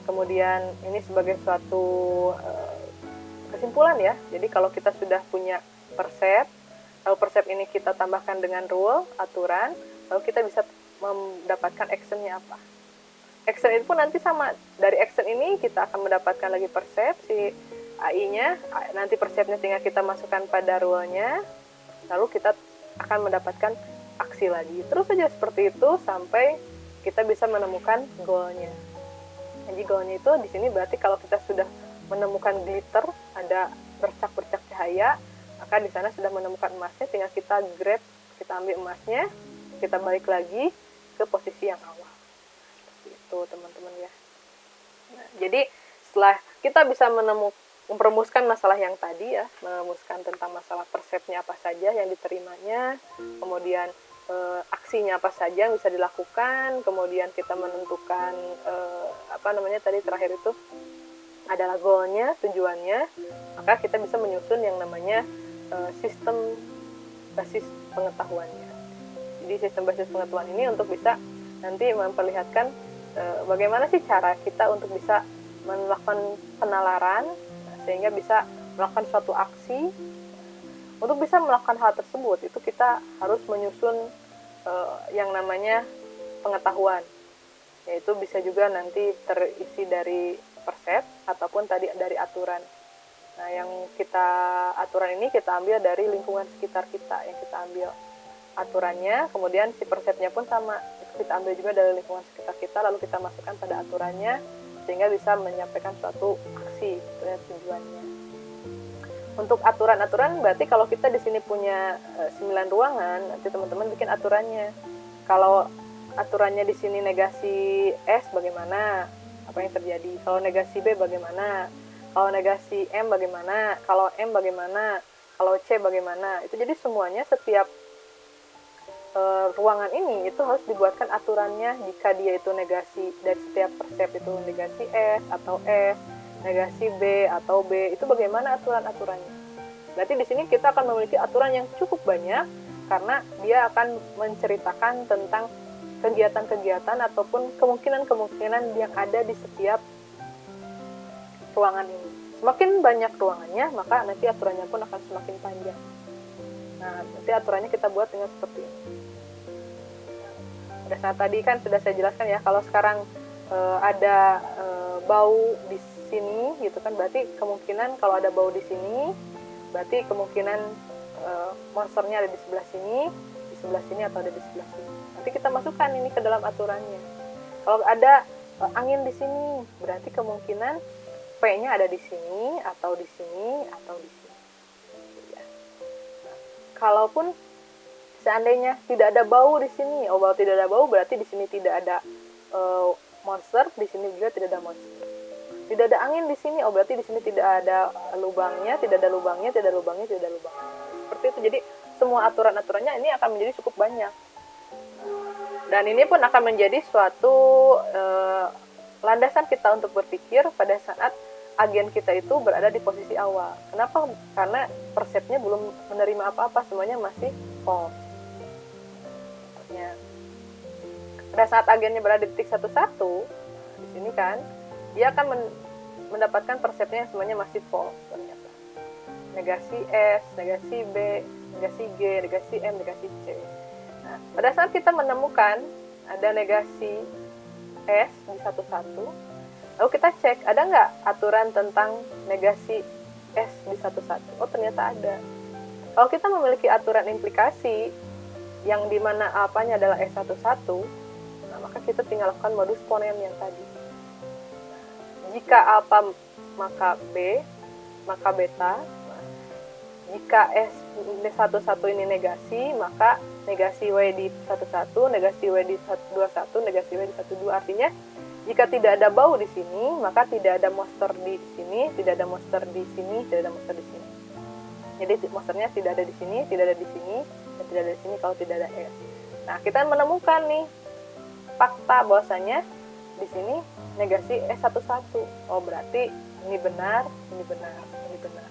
Kemudian ini sebagai suatu kesimpulan ya. Jadi kalau kita sudah punya persep, lalu persep ini kita tambahkan dengan rule, aturan, lalu kita bisa mendapatkan actionnya apa. Action itu pun nanti sama, dari action ini kita akan mendapatkan lagi persep, si AI-nya, nanti persepnya tinggal kita masukkan pada rule-nya, lalu kita akan mendapatkan aksi lagi. Terus saja seperti itu sampai kita bisa menemukan goal-nya. Jadi goal-nya itu di sini berarti kalau kita sudah menemukan glitter, ada bercak-bercak cahaya, maka di sana sudah menemukan emasnya, tinggal kita grab, kita ambil emasnya, kita balik lagi ke posisi yang awal. Seperti itu teman-teman ya. Nah, jadi setelah kita bisa mempermuskan masalah yang tadi ya, merumuskan tentang masalah persepnya apa saja yang diterimanya, kemudian aksinya apa saja yang bisa dilakukan, kemudian kita menentukan tadi terakhir itu adalah goalnya, tujuannya, maka kita bisa menyusun yang namanya sistem basis pengetahuannya. Jadi sistem basis pengetahuan ini untuk bisa nanti memperlihatkan bagaimana sih cara kita untuk bisa melakukan penalaran sehingga bisa melakukan suatu aksi. Untuk bisa melakukan hal tersebut itu kita harus menyusun yang namanya pengetahuan, yaitu bisa juga nanti terisi dari persep ataupun tadi dari aturan. Nah, yang aturan ini kita ambil dari lingkungan sekitar kita, yang kita ambil aturannya, kemudian si persepnya pun sama, kita ambil juga dari lingkungan sekitar kita, lalu kita masukkan pada aturannya, sehingga bisa menyampaikan suatu aksi, tujuannya. Untuk aturan-aturan, berarti kalau kita di sini punya 9 ruangan, nanti teman-teman bikin aturannya. Kalau aturannya di sini negasi S, bagaimana? Apa yang terjadi? Kalau negasi B, bagaimana? Kalau negasi M bagaimana, kalau M bagaimana, kalau C bagaimana. Itu jadi semuanya setiap ruangan ini itu harus dibuatkan aturannya jika dia itu negasi dari setiap persep itu negasi S atau S, negasi B atau B, itu bagaimana aturan-aturannya. Berarti di sini kita akan memiliki aturan yang cukup banyak karena dia akan menceritakan tentang kegiatan-kegiatan ataupun kemungkinan-kemungkinan yang ada di setiap ruangan ini. Semakin banyak ruangannya, maka nanti aturannya pun akan semakin panjang. Nah, nanti aturannya kita buat dengan seperti ini. Pada saat tadi kan sudah saya jelaskan ya, kalau sekarang ada bau di sini gitu kan, berarti kemungkinan kalau ada bau di sini, berarti kemungkinan monsternya ada di sebelah sini atau ada di sebelah sini. Nanti kita masukkan ini ke dalam aturannya. Kalau ada angin di sini, berarti kemungkinan P-nya ada di sini atau di sini atau di sini. Ya. Nah, kalaupun seandainya tidak ada bau di sini, kalau tidak ada bau berarti di sini tidak ada monster, di sini juga tidak ada monster. Tidak ada angin di sini, berarti di sini tidak ada lubangnya, tidak ada lubangnya, tidak ada lubangnya, tidak ada lubangnya. Seperti itu. Jadi semua aturan-aturannya ini akan menjadi cukup banyak. Dan ini pun akan menjadi suatu landasan kita untuk berpikir pada saat agen kita itu berada di posisi awal. Kenapa? Karena persepnya belum menerima apa-apa, semuanya masih false. Pada saat agennya berada di titik 11, di sini kan, dia akan mendapatkan persepnya yang semuanya masih false ternyata. Negasi S, negasi B, negasi G, negasi M, negasi C. Nah, pada saat kita menemukan ada negasi S di 11, lalu kita cek, ada nggak aturan tentang negasi S di 11? Oh, ternyata ada. Kalau kita memiliki aturan implikasi yang dimana apanya adalah S11, nah, maka kita tinggal lakukan modus ponens yang tadi. Jika alpha maka B, maka beta. Jika S11 ini negasi, maka negasi W di 11, negasi W di 21, negasi W di 12. Artinya, jika tidak ada bau di sini, maka tidak ada monster di sini, tidak ada monster di sini, tidak ada monster di sini. Jadi monsternya tidak ada di sini, tidak ada di sini, dan tidak ada di sini kalau tidak ada S. Nah, kita menemukan nih fakta bahwasanya di sini negasi S11. Oh, berarti ini benar, ini benar, ini benar.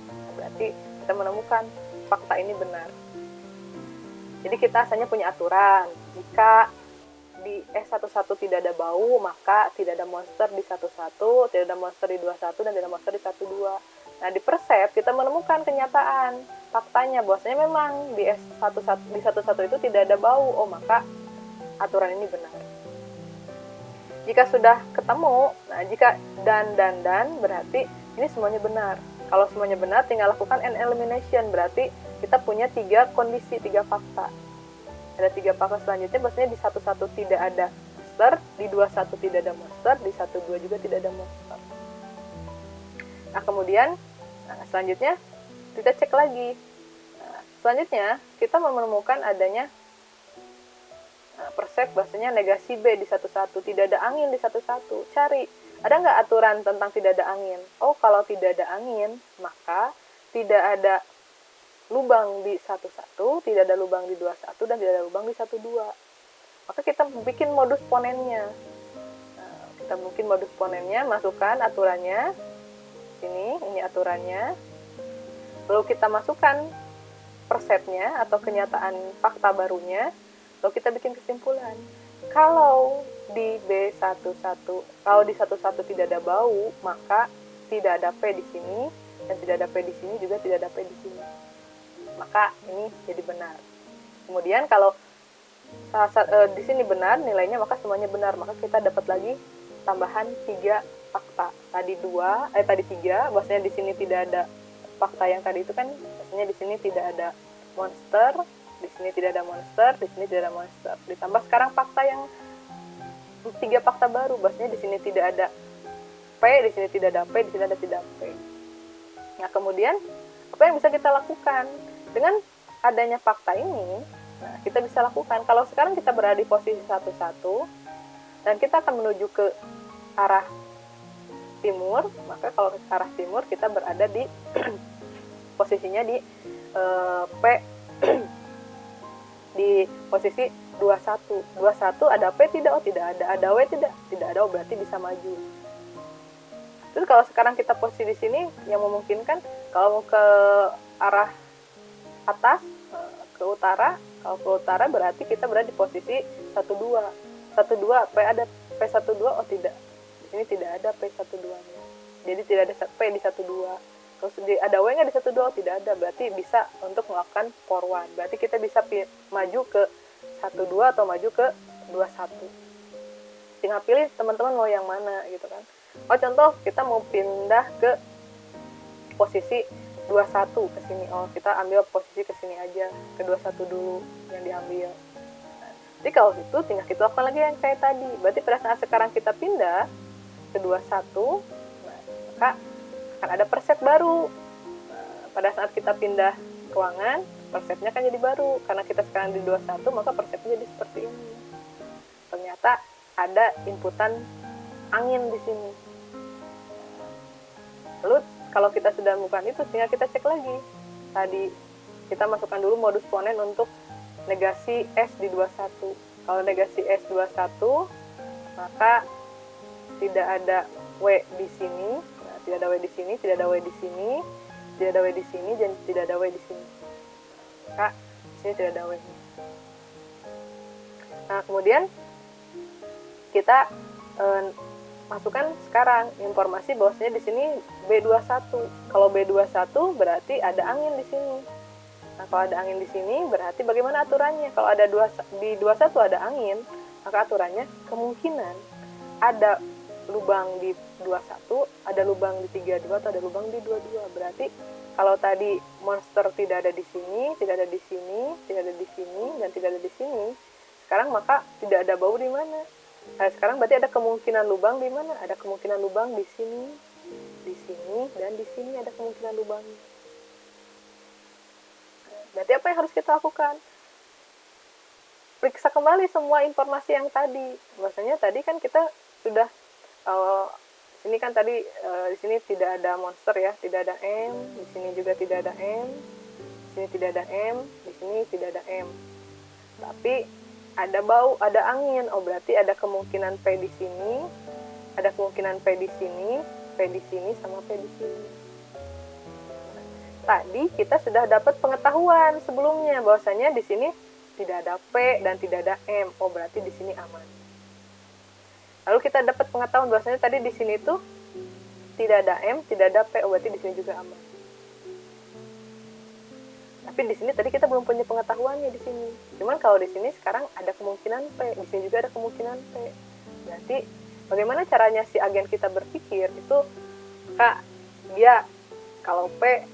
Nah, berarti kita menemukan fakta ini benar. Jadi kita asalnya punya aturan, jika di S11 tidak ada bau, maka tidak ada monster di 11, tidak ada monster di 21, dan tidak ada monster di 12. Nah, di persep kita menemukan kenyataan, faktanya bahwasanya memang di S11 itu tidak ada bau. Oh, maka aturan ini benar. Jika sudah ketemu, nah jika dan berarti ini semuanya benar. Kalau semuanya benar, tinggal lakukan an elimination, berarti kita punya 3 kondisi, 3 fakta. Ada 3 fakta selanjutnya, bahwasanya di 11 tidak ada monster, di 21 tidak ada monster, di 12 juga tidak ada monster. Nah, kemudian selanjutnya kita cek lagi. Nah, selanjutnya kita menemukan adanya persep bahwasanya negasi B di 11, tidak ada angin di 11. Cari, ada nggak aturan tentang tidak ada angin? Oh, kalau tidak ada angin, maka tidak ada lubang di 11, tidak ada lubang di 21, dan tidak ada lubang di 12. Maka kita bikin modus ponennya. Nah, kita bikin modus ponennya, masukkan aturannya. Ini aturannya. Lalu kita masukkan persepnya atau kenyataan fakta barunya. Lalu kita bikin kesimpulan. Kalau di B11, kalau di 11 tidak ada bau, maka tidak ada P di sini, dan tidak ada P di sini, juga tidak ada P di sini. Maka ini jadi benar. Kemudian kalau di sini benar nilainya, maka semuanya benar. Maka kita dapat lagi tambahan 3 fakta. Tadi 3, bahwasanya di sini tidak ada fakta yang tadi itu kan, bahwasanya di sini tidak ada monster, di sini tidak ada monster, di sini tidak ada monster. Ditambah sekarang fakta yang 3 fakta baru, bahwasanya di sini tidak ada P, di sini tidak ada P, di sini ada tidak P. Nah, kemudian apa yang bisa kita lakukan? Dengan adanya fakta ini, nah, kita bisa lakukan. Kalau sekarang kita berada di posisi 11 dan kita akan menuju ke arah timur, maka kalau ke arah timur kita berada di posisinya di P di posisi 21. 21 ada P tidak? Oh tidak ada. Ada W tidak? Tidak ada. Oh berarti bisa maju. Terus kalau sekarang kita posisi di sini, yang memungkinkan kalau mau ke arah atas, ke utara, kalau ke utara berarti kita berada di posisi 12. 12 P ada P12? Oh tidak. Di sini tidak ada P12-nya. Jadi tidak ada P di 12. Terus ada W nggak di 12? Oh, tidak ada. Berarti bisa untuk melakukan forward. Berarti kita bisa maju ke 12 atau maju ke 21. Tinggal pilih teman-teman mau yang mana gitu kan. Oh contoh kita mau pindah ke posisi 21 ke sini. Oh kita ambil posisi ke sini aja, ke 21 dulu yang diambil. Jadi kalau itu tinggal kita lakukan lagi yang kayak tadi. Berarti pada saat sekarang kita pindah ke 21, maka akan ada persep baru. Pada saat kita pindah ruangan, persepnya akan jadi baru. Karena kita sekarang di 21, maka persepnya jadi seperti ini. Ternyata ada inputan angin di sini. Lalu kalau kita sudah melakukan itu, tinggal kita cek lagi. Tadi kita masukkan dulu modus ponen untuk negasi S di 21. Kalau negasi S 21, maka tidak ada W di sini. Nah, tidak ada W di sini, tidak ada W di sini, tidak ada W di sini, dan tidak ada W di sini. Maka di sini tidak ada W. Nah, kemudian kita masukkan sekarang informasi bahwasanya di sini B21. Kalau B21 berarti ada angin di sini. Nah, kalau ada angin di sini berarti bagaimana aturannya? Kalau ada di 21 ada angin, maka aturannya kemungkinan ada lubang di 21, ada lubang di 32 atau ada lubang di 22. Berarti kalau tadi monster tidak ada di sini, tidak ada di sini, tidak ada di sini, dan tidak ada di sini, sekarang maka tidak ada bau di mana? Nah, sekarang berarti ada kemungkinan lubang di mana? Ada kemungkinan lubang di sini, dan di sini ada kemungkinan lubangnya. Berarti apa yang harus kita lakukan? Periksa kembali semua informasi yang tadi. Bahwasanya tadi kan kita sudah ini kan tadi di sini tidak ada monster ya, tidak ada M, di sini juga tidak ada M, di sini tidak ada M, di sini tidak ada M. Tapi ada bau, ada angin. Oh, berarti ada kemungkinan P di sini, ada kemungkinan P di sini, sama P di sini. Tadi kita sudah dapat pengetahuan sebelumnya bahwasanya di sini tidak ada P dan tidak ada M. Oh, berarti di sini aman. Lalu kita dapat pengetahuan bahwasanya tadi di sini tuh tidak ada M, tidak ada P. Oh, berarti di sini juga aman. Tapi di sini tadi kita belum punya pengetahuannya di sini. Cuman kalau di sini sekarang ada kemungkinan P, di sini juga ada kemungkinan P. Berarti bagaimana caranya si agen kita berpikir itu, Kak, dia kalau P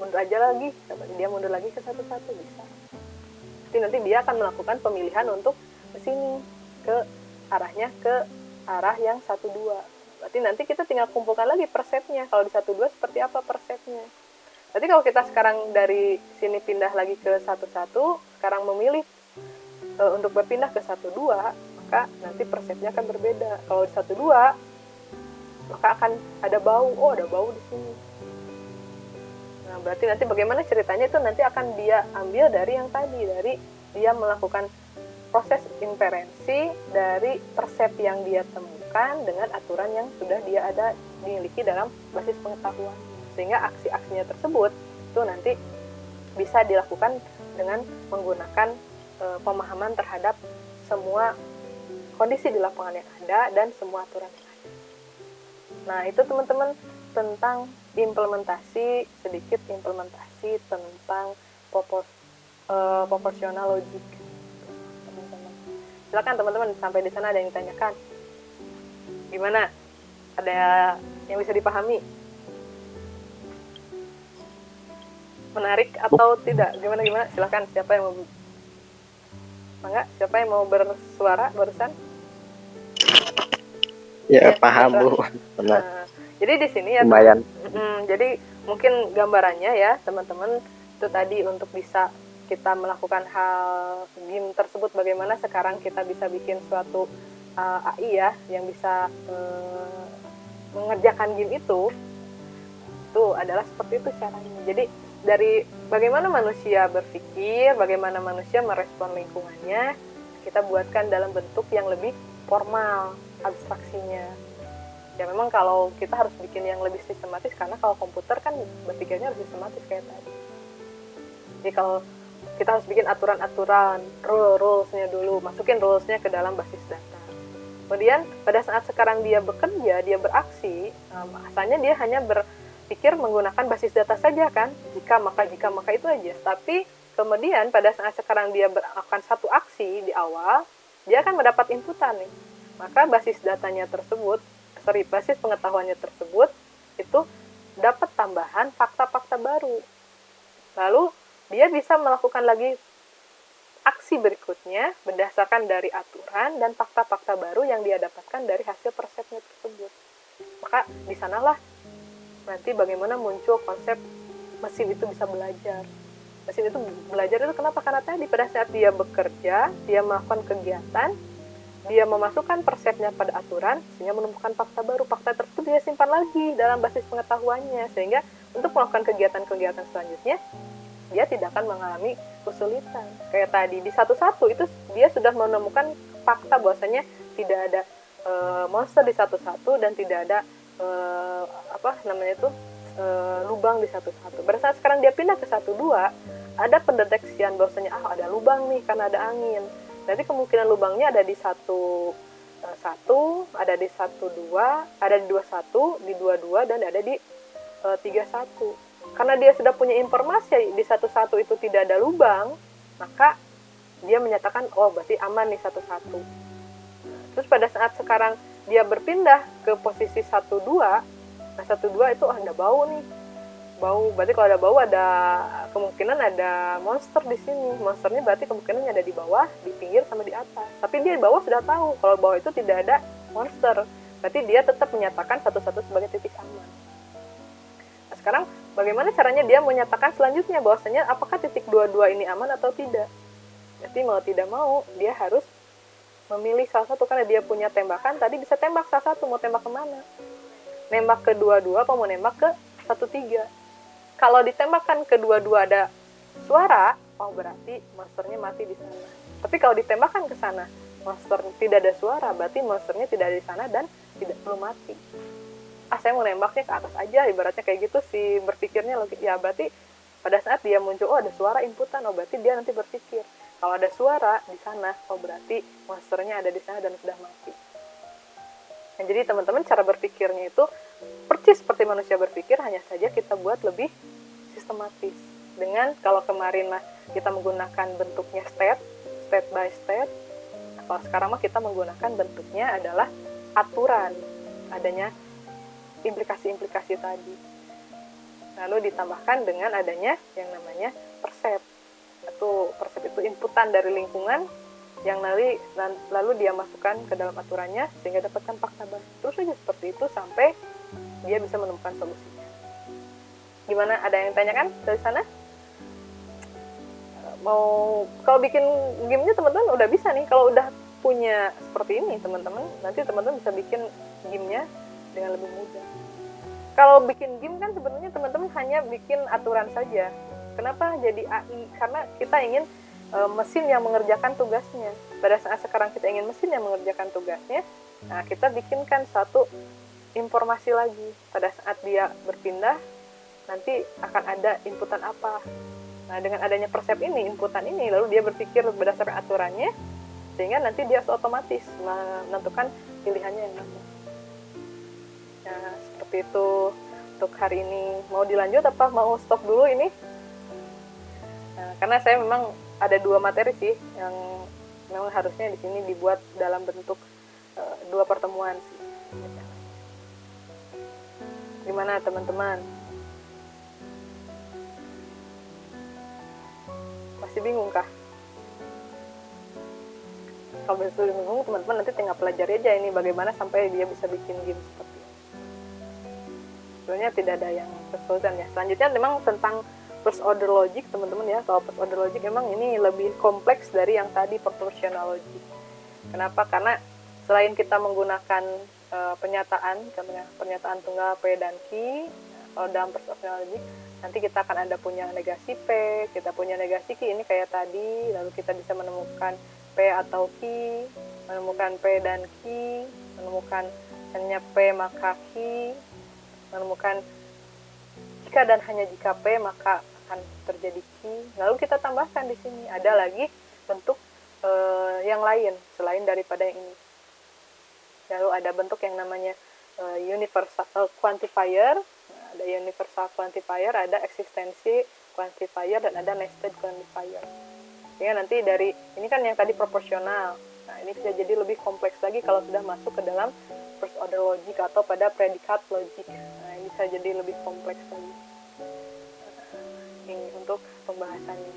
mundur aja lagi, dia mundur lagi ke 11 bisa. Nanti dia akan melakukan pemilihan untuk ke sini, ke arahnya ke arah yang 12. Berarti nanti kita tinggal kumpulkan lagi persepnya. Kalau di 12 seperti apa persepnya? Berarti kalau kita sekarang dari sini pindah lagi ke 11, sekarang memilih untuk berpindah ke 12, maka nanti persepnya akan berbeda. Kalau di 12, maka akan ada bau. Oh, ada bau di sini. Nah, berarti nanti bagaimana ceritanya itu nanti akan dia ambil dari yang tadi, dari dia melakukan proses inferensi dari persep yang dia temukan dengan aturan yang sudah dia ada dimiliki dalam basis pengetahuan. Sehingga aksi-aksinya tersebut itu nanti bisa dilakukan dengan menggunakan pemahaman terhadap semua kondisi di lapangan yang ada dan semua aturan yang ada. Nah, itu teman-teman tentang sedikit implementasi tentang proporsional logik. Teman-teman. Silakan teman-teman, sampai di sana ada yang ditanyakan. Gimana? Ada yang bisa dipahami? Menarik atau tidak? Gimana? Silakan, siapa yang mau bersuara barusan? Ya, paham Bu. Benar. Nah, jadi di sini ya lumayan. Jadi mungkin gambarannya ya teman-teman itu tadi untuk bisa kita melakukan hal game tersebut, bagaimana sekarang kita bisa bikin suatu AI ya yang bisa mengerjakan game itu adalah seperti itu caranya. Jadi dari bagaimana manusia berpikir, bagaimana manusia merespon lingkungannya, kita buatkan dalam bentuk yang lebih formal abstraksinya. Ya memang kalau kita harus bikin yang lebih sistematis, karena kalau komputer kan berpikirnya harus sistematis kayak tadi. Jadi kalau kita harus bikin aturan-aturan, rules-nya dulu, masukin rules-nya ke dalam basis data. Kemudian pada saat sekarang dia bekerja, dia beraksi, asalnya dia hanya berpikir menggunakan basis data saja kan, jika maka itu aja. Tapi kemudian pada saat sekarang dia melakukan satu aksi di awal, dia akan mendapat inputan nih. Maka basis datanya tersebut, basis pengetahuannya tersebut itu dapat tambahan fakta-fakta baru. Lalu dia bisa melakukan lagi aksi berikutnya berdasarkan dari aturan dan fakta-fakta baru yang dia dapatkan dari hasil persepnya tersebut. Maka di sanalah nanti bagaimana muncul konsep mesin itu bisa belajar. Mesin itu belajar itu kenapa? Karena tadi pada saat dia bekerja, dia melakukan kegiatan, dia memasukkan persepnya pada aturan, sehingga menemukan fakta baru. Fakta tersebut dia simpan lagi dalam basis pengetahuannya, sehingga untuk melakukan kegiatan-kegiatan selanjutnya, dia tidak akan mengalami kesulitan. Kayak tadi, di satu-satu itu dia sudah menemukan fakta bahwasanya tidak ada monster di satu-satu dan tidak ada lubang di satu-satu. Pada saat sekarang dia pindah ke 1-2, ada pendeteksian bahwasanya ada lubang nih karena ada angin. Nanti kemungkinan lubangnya ada di 1-1, ada di 1-2, ada di 2-1, di 2-2, dan ada di 3-1. Karena dia sudah punya informasi di 1-1 itu tidak ada lubang, maka dia menyatakan, berarti aman nih 1-1. Terus pada saat sekarang dia berpindah ke posisi 1-2, nah 1-2 itu ada bau nih. Bau, berarti kalau ada bau ada kemungkinan ada monster di sini. Monsternya berarti kemungkinan ada di bawah, di pinggir, sama di atas. Tapi dia di bawah sudah tahu kalau bawah itu tidak ada monster. Berarti dia tetap menyatakan 1-1 sebagai titik aman. Nah, sekarang bagaimana caranya dia menyatakan selanjutnya bahwasanya apakah titik 2-2 ini aman atau tidak? Berarti mau tidak mau dia harus memilih salah satu, karena dia punya tembakan, tadi bisa tembak salah satu, mau tembak kemana? Nembak ke 2-2 apa mau nembak ke 1-3? Kalau ditembakkan kedua-dua ada suara, berarti monsternya mati di sana. Tapi kalau ditembakkan ke sana, monster tidak ada suara, berarti monsternya tidak ada di sana dan belum mati. Saya mau nembaknya ke atas aja, ibaratnya kayak gitu sih berpikirnya. Ya berarti pada saat dia muncul, ada suara inputan, berarti dia nanti berpikir. Kalau ada suara di sana, berarti monsternya ada di sana dan sudah mati. Nah, jadi teman-teman cara berpikirnya itu persis seperti manusia berpikir, hanya saja kita buat lebih sistematis. Dengan kalau kemarin kita menggunakan bentuknya state by state, kalau sekarang kita menggunakan bentuknya adalah aturan, adanya implikasi-implikasi tadi. Lalu ditambahkan dengan adanya yang namanya persep. Persep itu inputan dari lingkungan yang lalu dia masukkan ke dalam aturannya sehingga dapatkan fakta baru. Terus saja seperti itu sampai dia bisa menemukan solusinya. Gimana, ada yang tanyakan dari sana? Kalau bikin gamenya teman-teman udah bisa nih. Kalau udah punya seperti ini teman-teman, nanti teman-teman bisa bikin gamenya dengan lebih mudah. Kalau bikin game kan sebenarnya teman-teman hanya bikin aturan saja. Kenapa jadi AI? Karena kita ingin mesin yang mengerjakan tugasnya. Pada saat sekarang kita ingin mesin yang mengerjakan tugasnya, nah kita bikinkan satu informasi lagi. Pada saat dia berpindah, nanti akan ada inputan apa. Nah, dengan adanya persep ini, inputan ini, lalu dia berpikir berdasarkan aturannya, sehingga nanti dia otomatis menentukan pilihannya yang mana. Nah, seperti itu untuk hari ini. Mau dilanjut apa mau stop dulu ini? Nah, karena saya memang ada 2 materi sih yang memang harusnya di sini dibuat dalam bentuk 2 pertemuan sih. Gimana teman-teman? Masih bingung kah? Kalau masih bingung, teman-teman nanti tinggal pelajari aja ini bagaimana sampai dia bisa bikin game seperti ini. Sebenarnya tidak ada yang kesulitan ya. Selanjutnya memang tentang first order logic teman-teman ya. Kalau first order logic memang ini lebih kompleks dari yang tadi proportional logic. Kenapa? Karena selain kita menggunakan pernyataan tunggal P dan Q, Kalau dalam personal logic nanti kita akan ada punya negasi P, kita punya negasi Q, ini kayak tadi, lalu kita bisa menemukan P atau Q, menemukan P dan Q, menemukan hanya P maka Q, menemukan jika dan hanya jika P maka akan terjadi Q. Lalu kita tambahkan di sini ada lagi bentuk yang lain selain daripada yang ini. Lalu ada bentuk yang namanya universal quantifier, ada universal quantifier, ada eksistensi quantifier, dan ada nested quantifier. Ya, nanti dari ini kan yang tadi proporsional. Nah, ini bisa jadi lebih kompleks lagi kalau sudah masuk ke dalam first order logic atau pada predikat logic. Nah, ini bisa jadi lebih kompleks lagi. Ini untuk pembahasannya.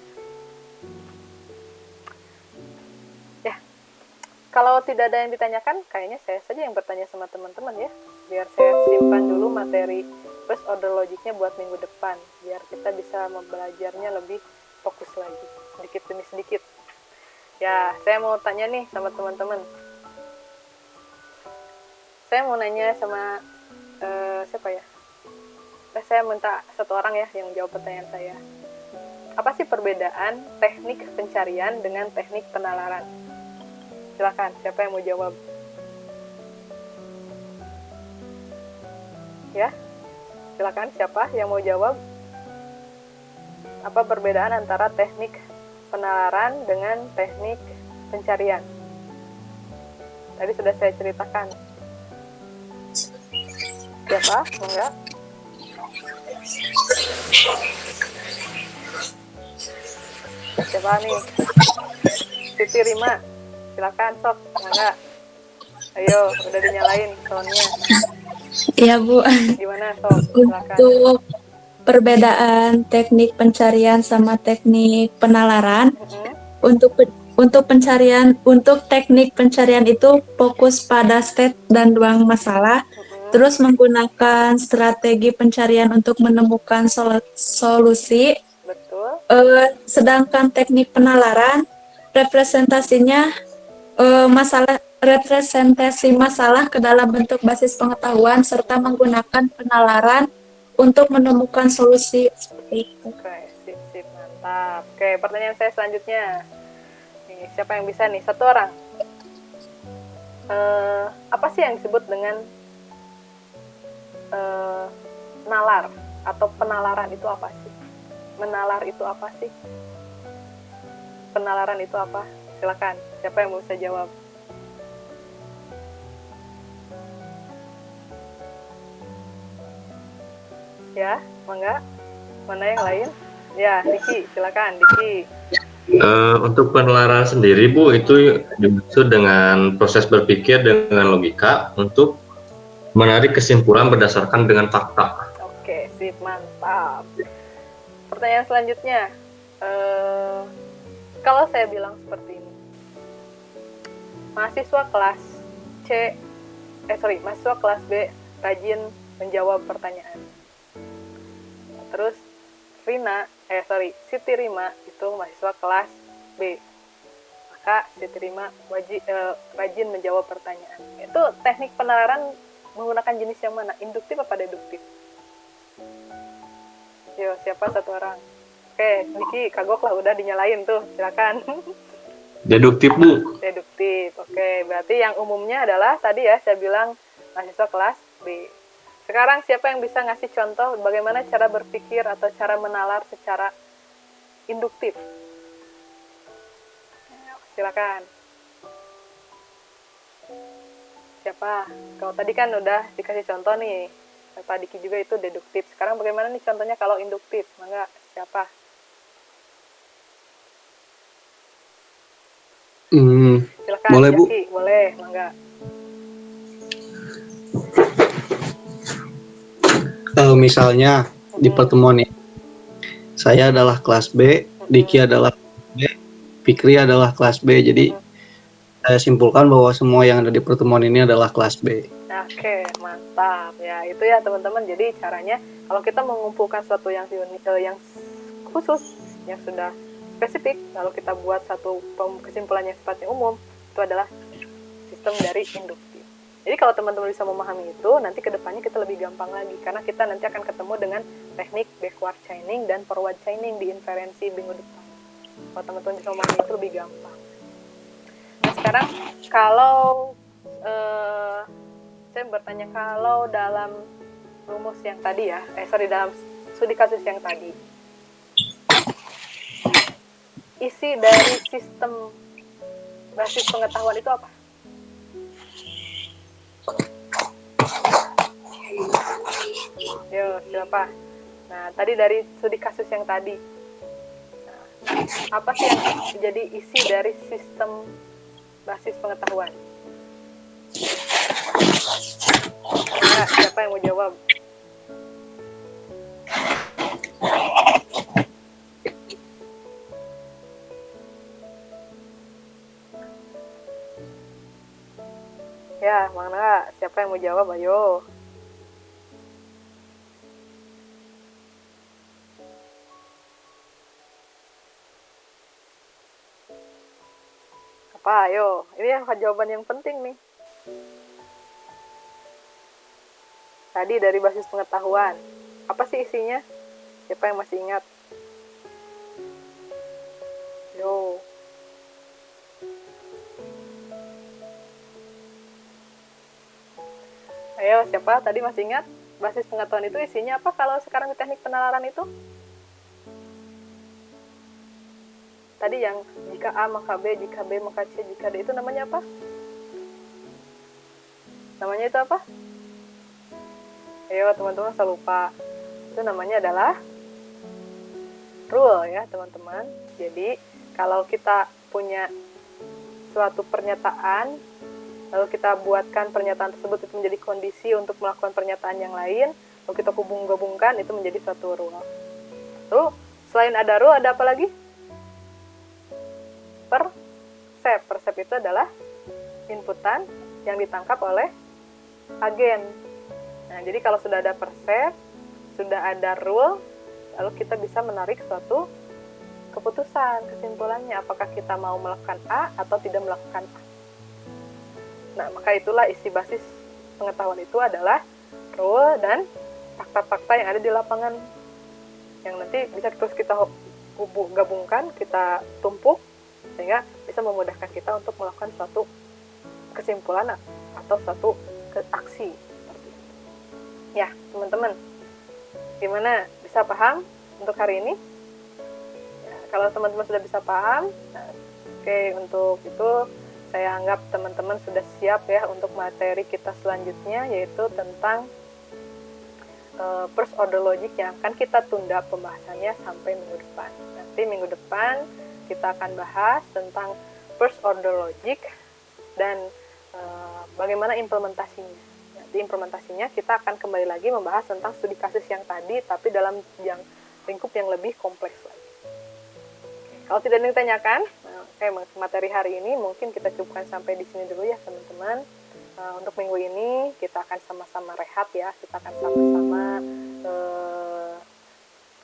Ya, kalau tidak ada yang ditanyakan, kayaknya saya saja yang bertanya sama teman-teman ya. Biar saya simpan dulu materi first order logicnya buat minggu depan. Biar kita bisa belajarnya lebih fokus lagi, sedikit demi sedikit. Ya, saya mau tanya nih sama teman-teman. Saya mau nanya sama siapa ya? Saya minta satu orang ya yang jawab pertanyaan saya. Apa sih perbedaan teknik pencarian dengan teknik penalaran? Silakan, siapa yang mau jawab? Ya, silakan, siapa yang mau jawab? Apa perbedaan antara teknik penalaran dengan teknik pencarian? Tadi sudah saya ceritakan. Siapa? Enggak? Siapa nih? Siti Rima. Silakan, sok. Enggak? Ayo, udah dinyalain soundnya. Iya, Bu. Gimana, sok? Silakan. Untuk perbedaan teknik pencarian sama teknik penalaran, untuk teknik pencarian itu fokus pada state dan ruang masalah, terus menggunakan strategi pencarian untuk menemukan solusi. Betul. Sedangkan teknik penalaran representasinya representasi masalah ke dalam bentuk basis pengetahuan serta menggunakan penalaran untuk menemukan solusi seperti itu. Oke, sip, mantap. Oke, pertanyaan saya selanjutnya. Nih, siapa yang bisa nih? Satu orang. Apa sih yang disebut dengan nalar atau penalaran itu apa sih? Menalar itu apa sih? Penalaran itu apa? Silakan. Siapa yang bisa jawab? Ya, mangga. Mana yang lain? Ya, Diki, silakan, Diki. Untuk penalaran sendiri, Bu, itu dimaksud dengan proses berpikir dengan logika untuk menarik kesimpulan berdasarkan dengan fakta. Oke, sip, mantap. Pertanyaan selanjutnya, kalau saya bilang seperti ini, mahasiswa kelas mahasiswa kelas B rajin menjawab pertanyaan. Terus Siti Rima itu mahasiswa kelas B. Maka Siti Rima rajin menjawab pertanyaan. Itu teknik penalaran menggunakan jenis yang mana? Induktif apa deduktif? Yo, siapa satu orang? Oke, Niki, kagok lah udah dinyalain tuh. Silakan. Deduktif, Bu. Deduktif. Oke, berarti yang umumnya adalah tadi ya saya bilang mahasiswa kelas B. Sekarang siapa yang bisa ngasih contoh bagaimana cara berpikir atau cara menalar secara induktif? Silakan. Siapa? Kalau tadi kan udah dikasih contoh nih. Pak Diki juga itu deduktif. Sekarang bagaimana nih contohnya kalau induktif? Mangga, siapa? Silakan. Boleh, Bu. Diki. Boleh, mangga. Misalnya di pertemuan ini, saya adalah kelas B, Diki adalah kelas B, Fikri adalah kelas B. Jadi saya simpulkan bahwa semua yang ada di pertemuan ini adalah kelas B. Oke, mantap. Ya, itu ya teman-teman. Jadi caranya kalau kita mengumpulkan sesuatu yang yang khusus, yang sudah spesifik, lalu kita buat satu kesimpulan yang sifatnya umum, itu adalah sistem dari induktif. Jadi kalau teman-teman bisa memahami itu, nanti kedepannya kita lebih gampang lagi, karena kita nanti akan ketemu dengan teknik backward chaining dan forward chaining di inferensi minggu depan. Kalau teman-teman bisa memahami itu lebih gampang. Nah sekarang kalau saya bertanya, kalau dalam rumus yang tadi ya, dalam studi kasus yang tadi, isi dari sistem basis pengetahuan itu apa? Yo, siapa? Nah, tadi dari studi kasus yang tadi, apa sih yang jadi isi dari sistem basis pengetahuan? Nah, siapa yang mau jawab? Ya, mana? Siapa yang mau jawab? Ayo. Apa? Ayo. Ini yang jawaban yang penting nih. Tadi dari basis pengetahuan. Apa sih isinya? Siapa yang masih ingat? Yo. Ayo, siapa tadi masih ingat? Basis pengetahuan itu isinya apa kalau sekarang di teknik penalaran itu? Tadi yang jika A maka B, jika B maka C, jika D, itu namanya apa? Namanya itu apa? Ayo teman-teman, saya lupa. Itu namanya adalah rule ya teman-teman. Jadi kalau kita punya suatu pernyataan, lalu kita buatkan pernyataan tersebut itu menjadi kondisi untuk melakukan pernyataan yang lain, lalu kita gabungkan itu menjadi suatu rule. Lalu selain ada rule, ada apa lagi? Persep. Persep itu adalah inputan yang ditangkap oleh agen. Nah, jadi kalau sudah ada persep, sudah ada rule, lalu kita bisa menarik suatu keputusan, kesimpulannya apakah kita mau melakukan A atau tidak melakukan A. Nah, maka itulah isi basis pengetahuan itu adalah rule dan fakta-fakta yang ada di lapangan, yang nanti bisa terus kita gabungkan, kita tumpuk, sehingga bisa memudahkan kita untuk melakukan suatu kesimpulan atau suatu aksi. Ya, teman-teman, gimana? Bisa paham untuk hari ini? Ya, kalau teman-teman sudah bisa paham, nah, oke, untuk itu saya anggap teman-teman sudah siap ya untuk materi kita selanjutnya, yaitu tentang first order logic yang akan kita tunda pembahasannya sampai minggu depan. Nanti minggu depan kita akan bahas tentang first order logic dan bagaimana implementasinya. Nanti implementasinya kita akan kembali lagi membahas tentang studi kasus yang tadi, tapi dalam lingkup yang lebih kompleks lagi. Kalau tidak ada yang ditanyakan, materi hari ini mungkin kita cukupkan sampai di sini dulu ya teman-teman. Untuk minggu ini kita akan sama-sama rehat ya, kita akan sama-sama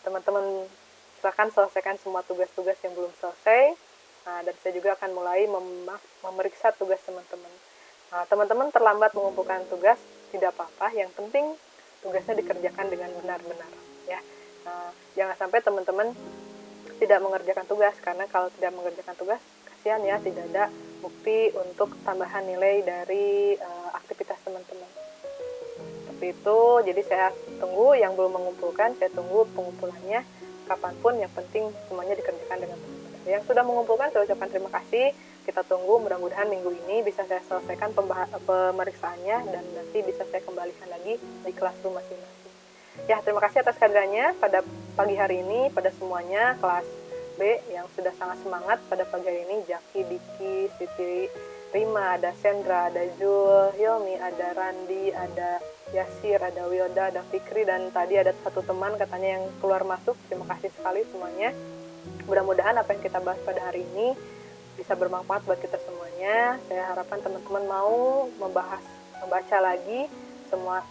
teman-teman silakan selesaikan semua tugas-tugas yang belum selesai. Nah, dan saya juga akan mulai memeriksa tugas teman-teman. Nah, teman-teman terlambat mengumpulkan tugas, tidak apa-apa. Yang penting tugasnya dikerjakan dengan benar-benar. Ya, jangan sampai teman-teman tidak mengerjakan tugas, karena kalau tidak mengerjakan tugas, kasihan ya, tidak ada bukti untuk tambahan nilai dari aktivitas teman-teman. Seperti itu, jadi saya tunggu yang belum mengumpulkan, saya tunggu pengumpulannya kapanpun, yang penting semuanya dikerjakan dengan benar. Yang sudah mengumpulkan, saya ucapkan terima kasih. Kita tunggu, mudah-mudahan minggu ini bisa saya selesaikan pemeriksaannya, dan nanti bisa saya kembalikan lagi di classroom masing-masing. Ya, terima kasih atas kehadirannya pada pagi hari ini, pada semuanya, kelas B yang sudah sangat semangat pada pagi hari ini. Jaki, Diki, Siti, Rima, ada Sandra, ada Jul, Hilmi, ada Randi, ada Yasir, ada Wilda, ada Fikri, dan tadi ada satu teman katanya yang keluar masuk. Terima kasih sekali semuanya. Mudah-mudahan apa yang kita bahas pada hari ini bisa bermanfaat buat kita semuanya. Saya harapkan teman-teman mau membaca lagi semua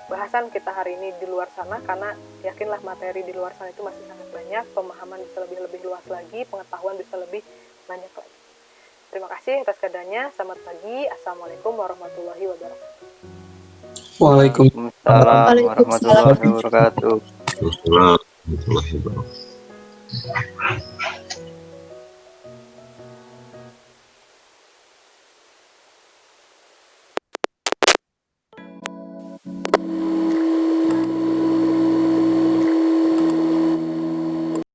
bahasan kita hari ini di luar sana, karena yakinlah materi di luar sana itu masih sangat banyak, pemahaman bisa lebih luas lagi, pengetahuan bisa lebih banyak lagi. Terima kasih atas keadaannya. Selamat pagi. Assalamualaikum warahmatullahi wabarakatuh. Waalaikumsalam warahmatullahi wabarakatuh. Waalaikumsalam warahmatullahi wabarakatuh.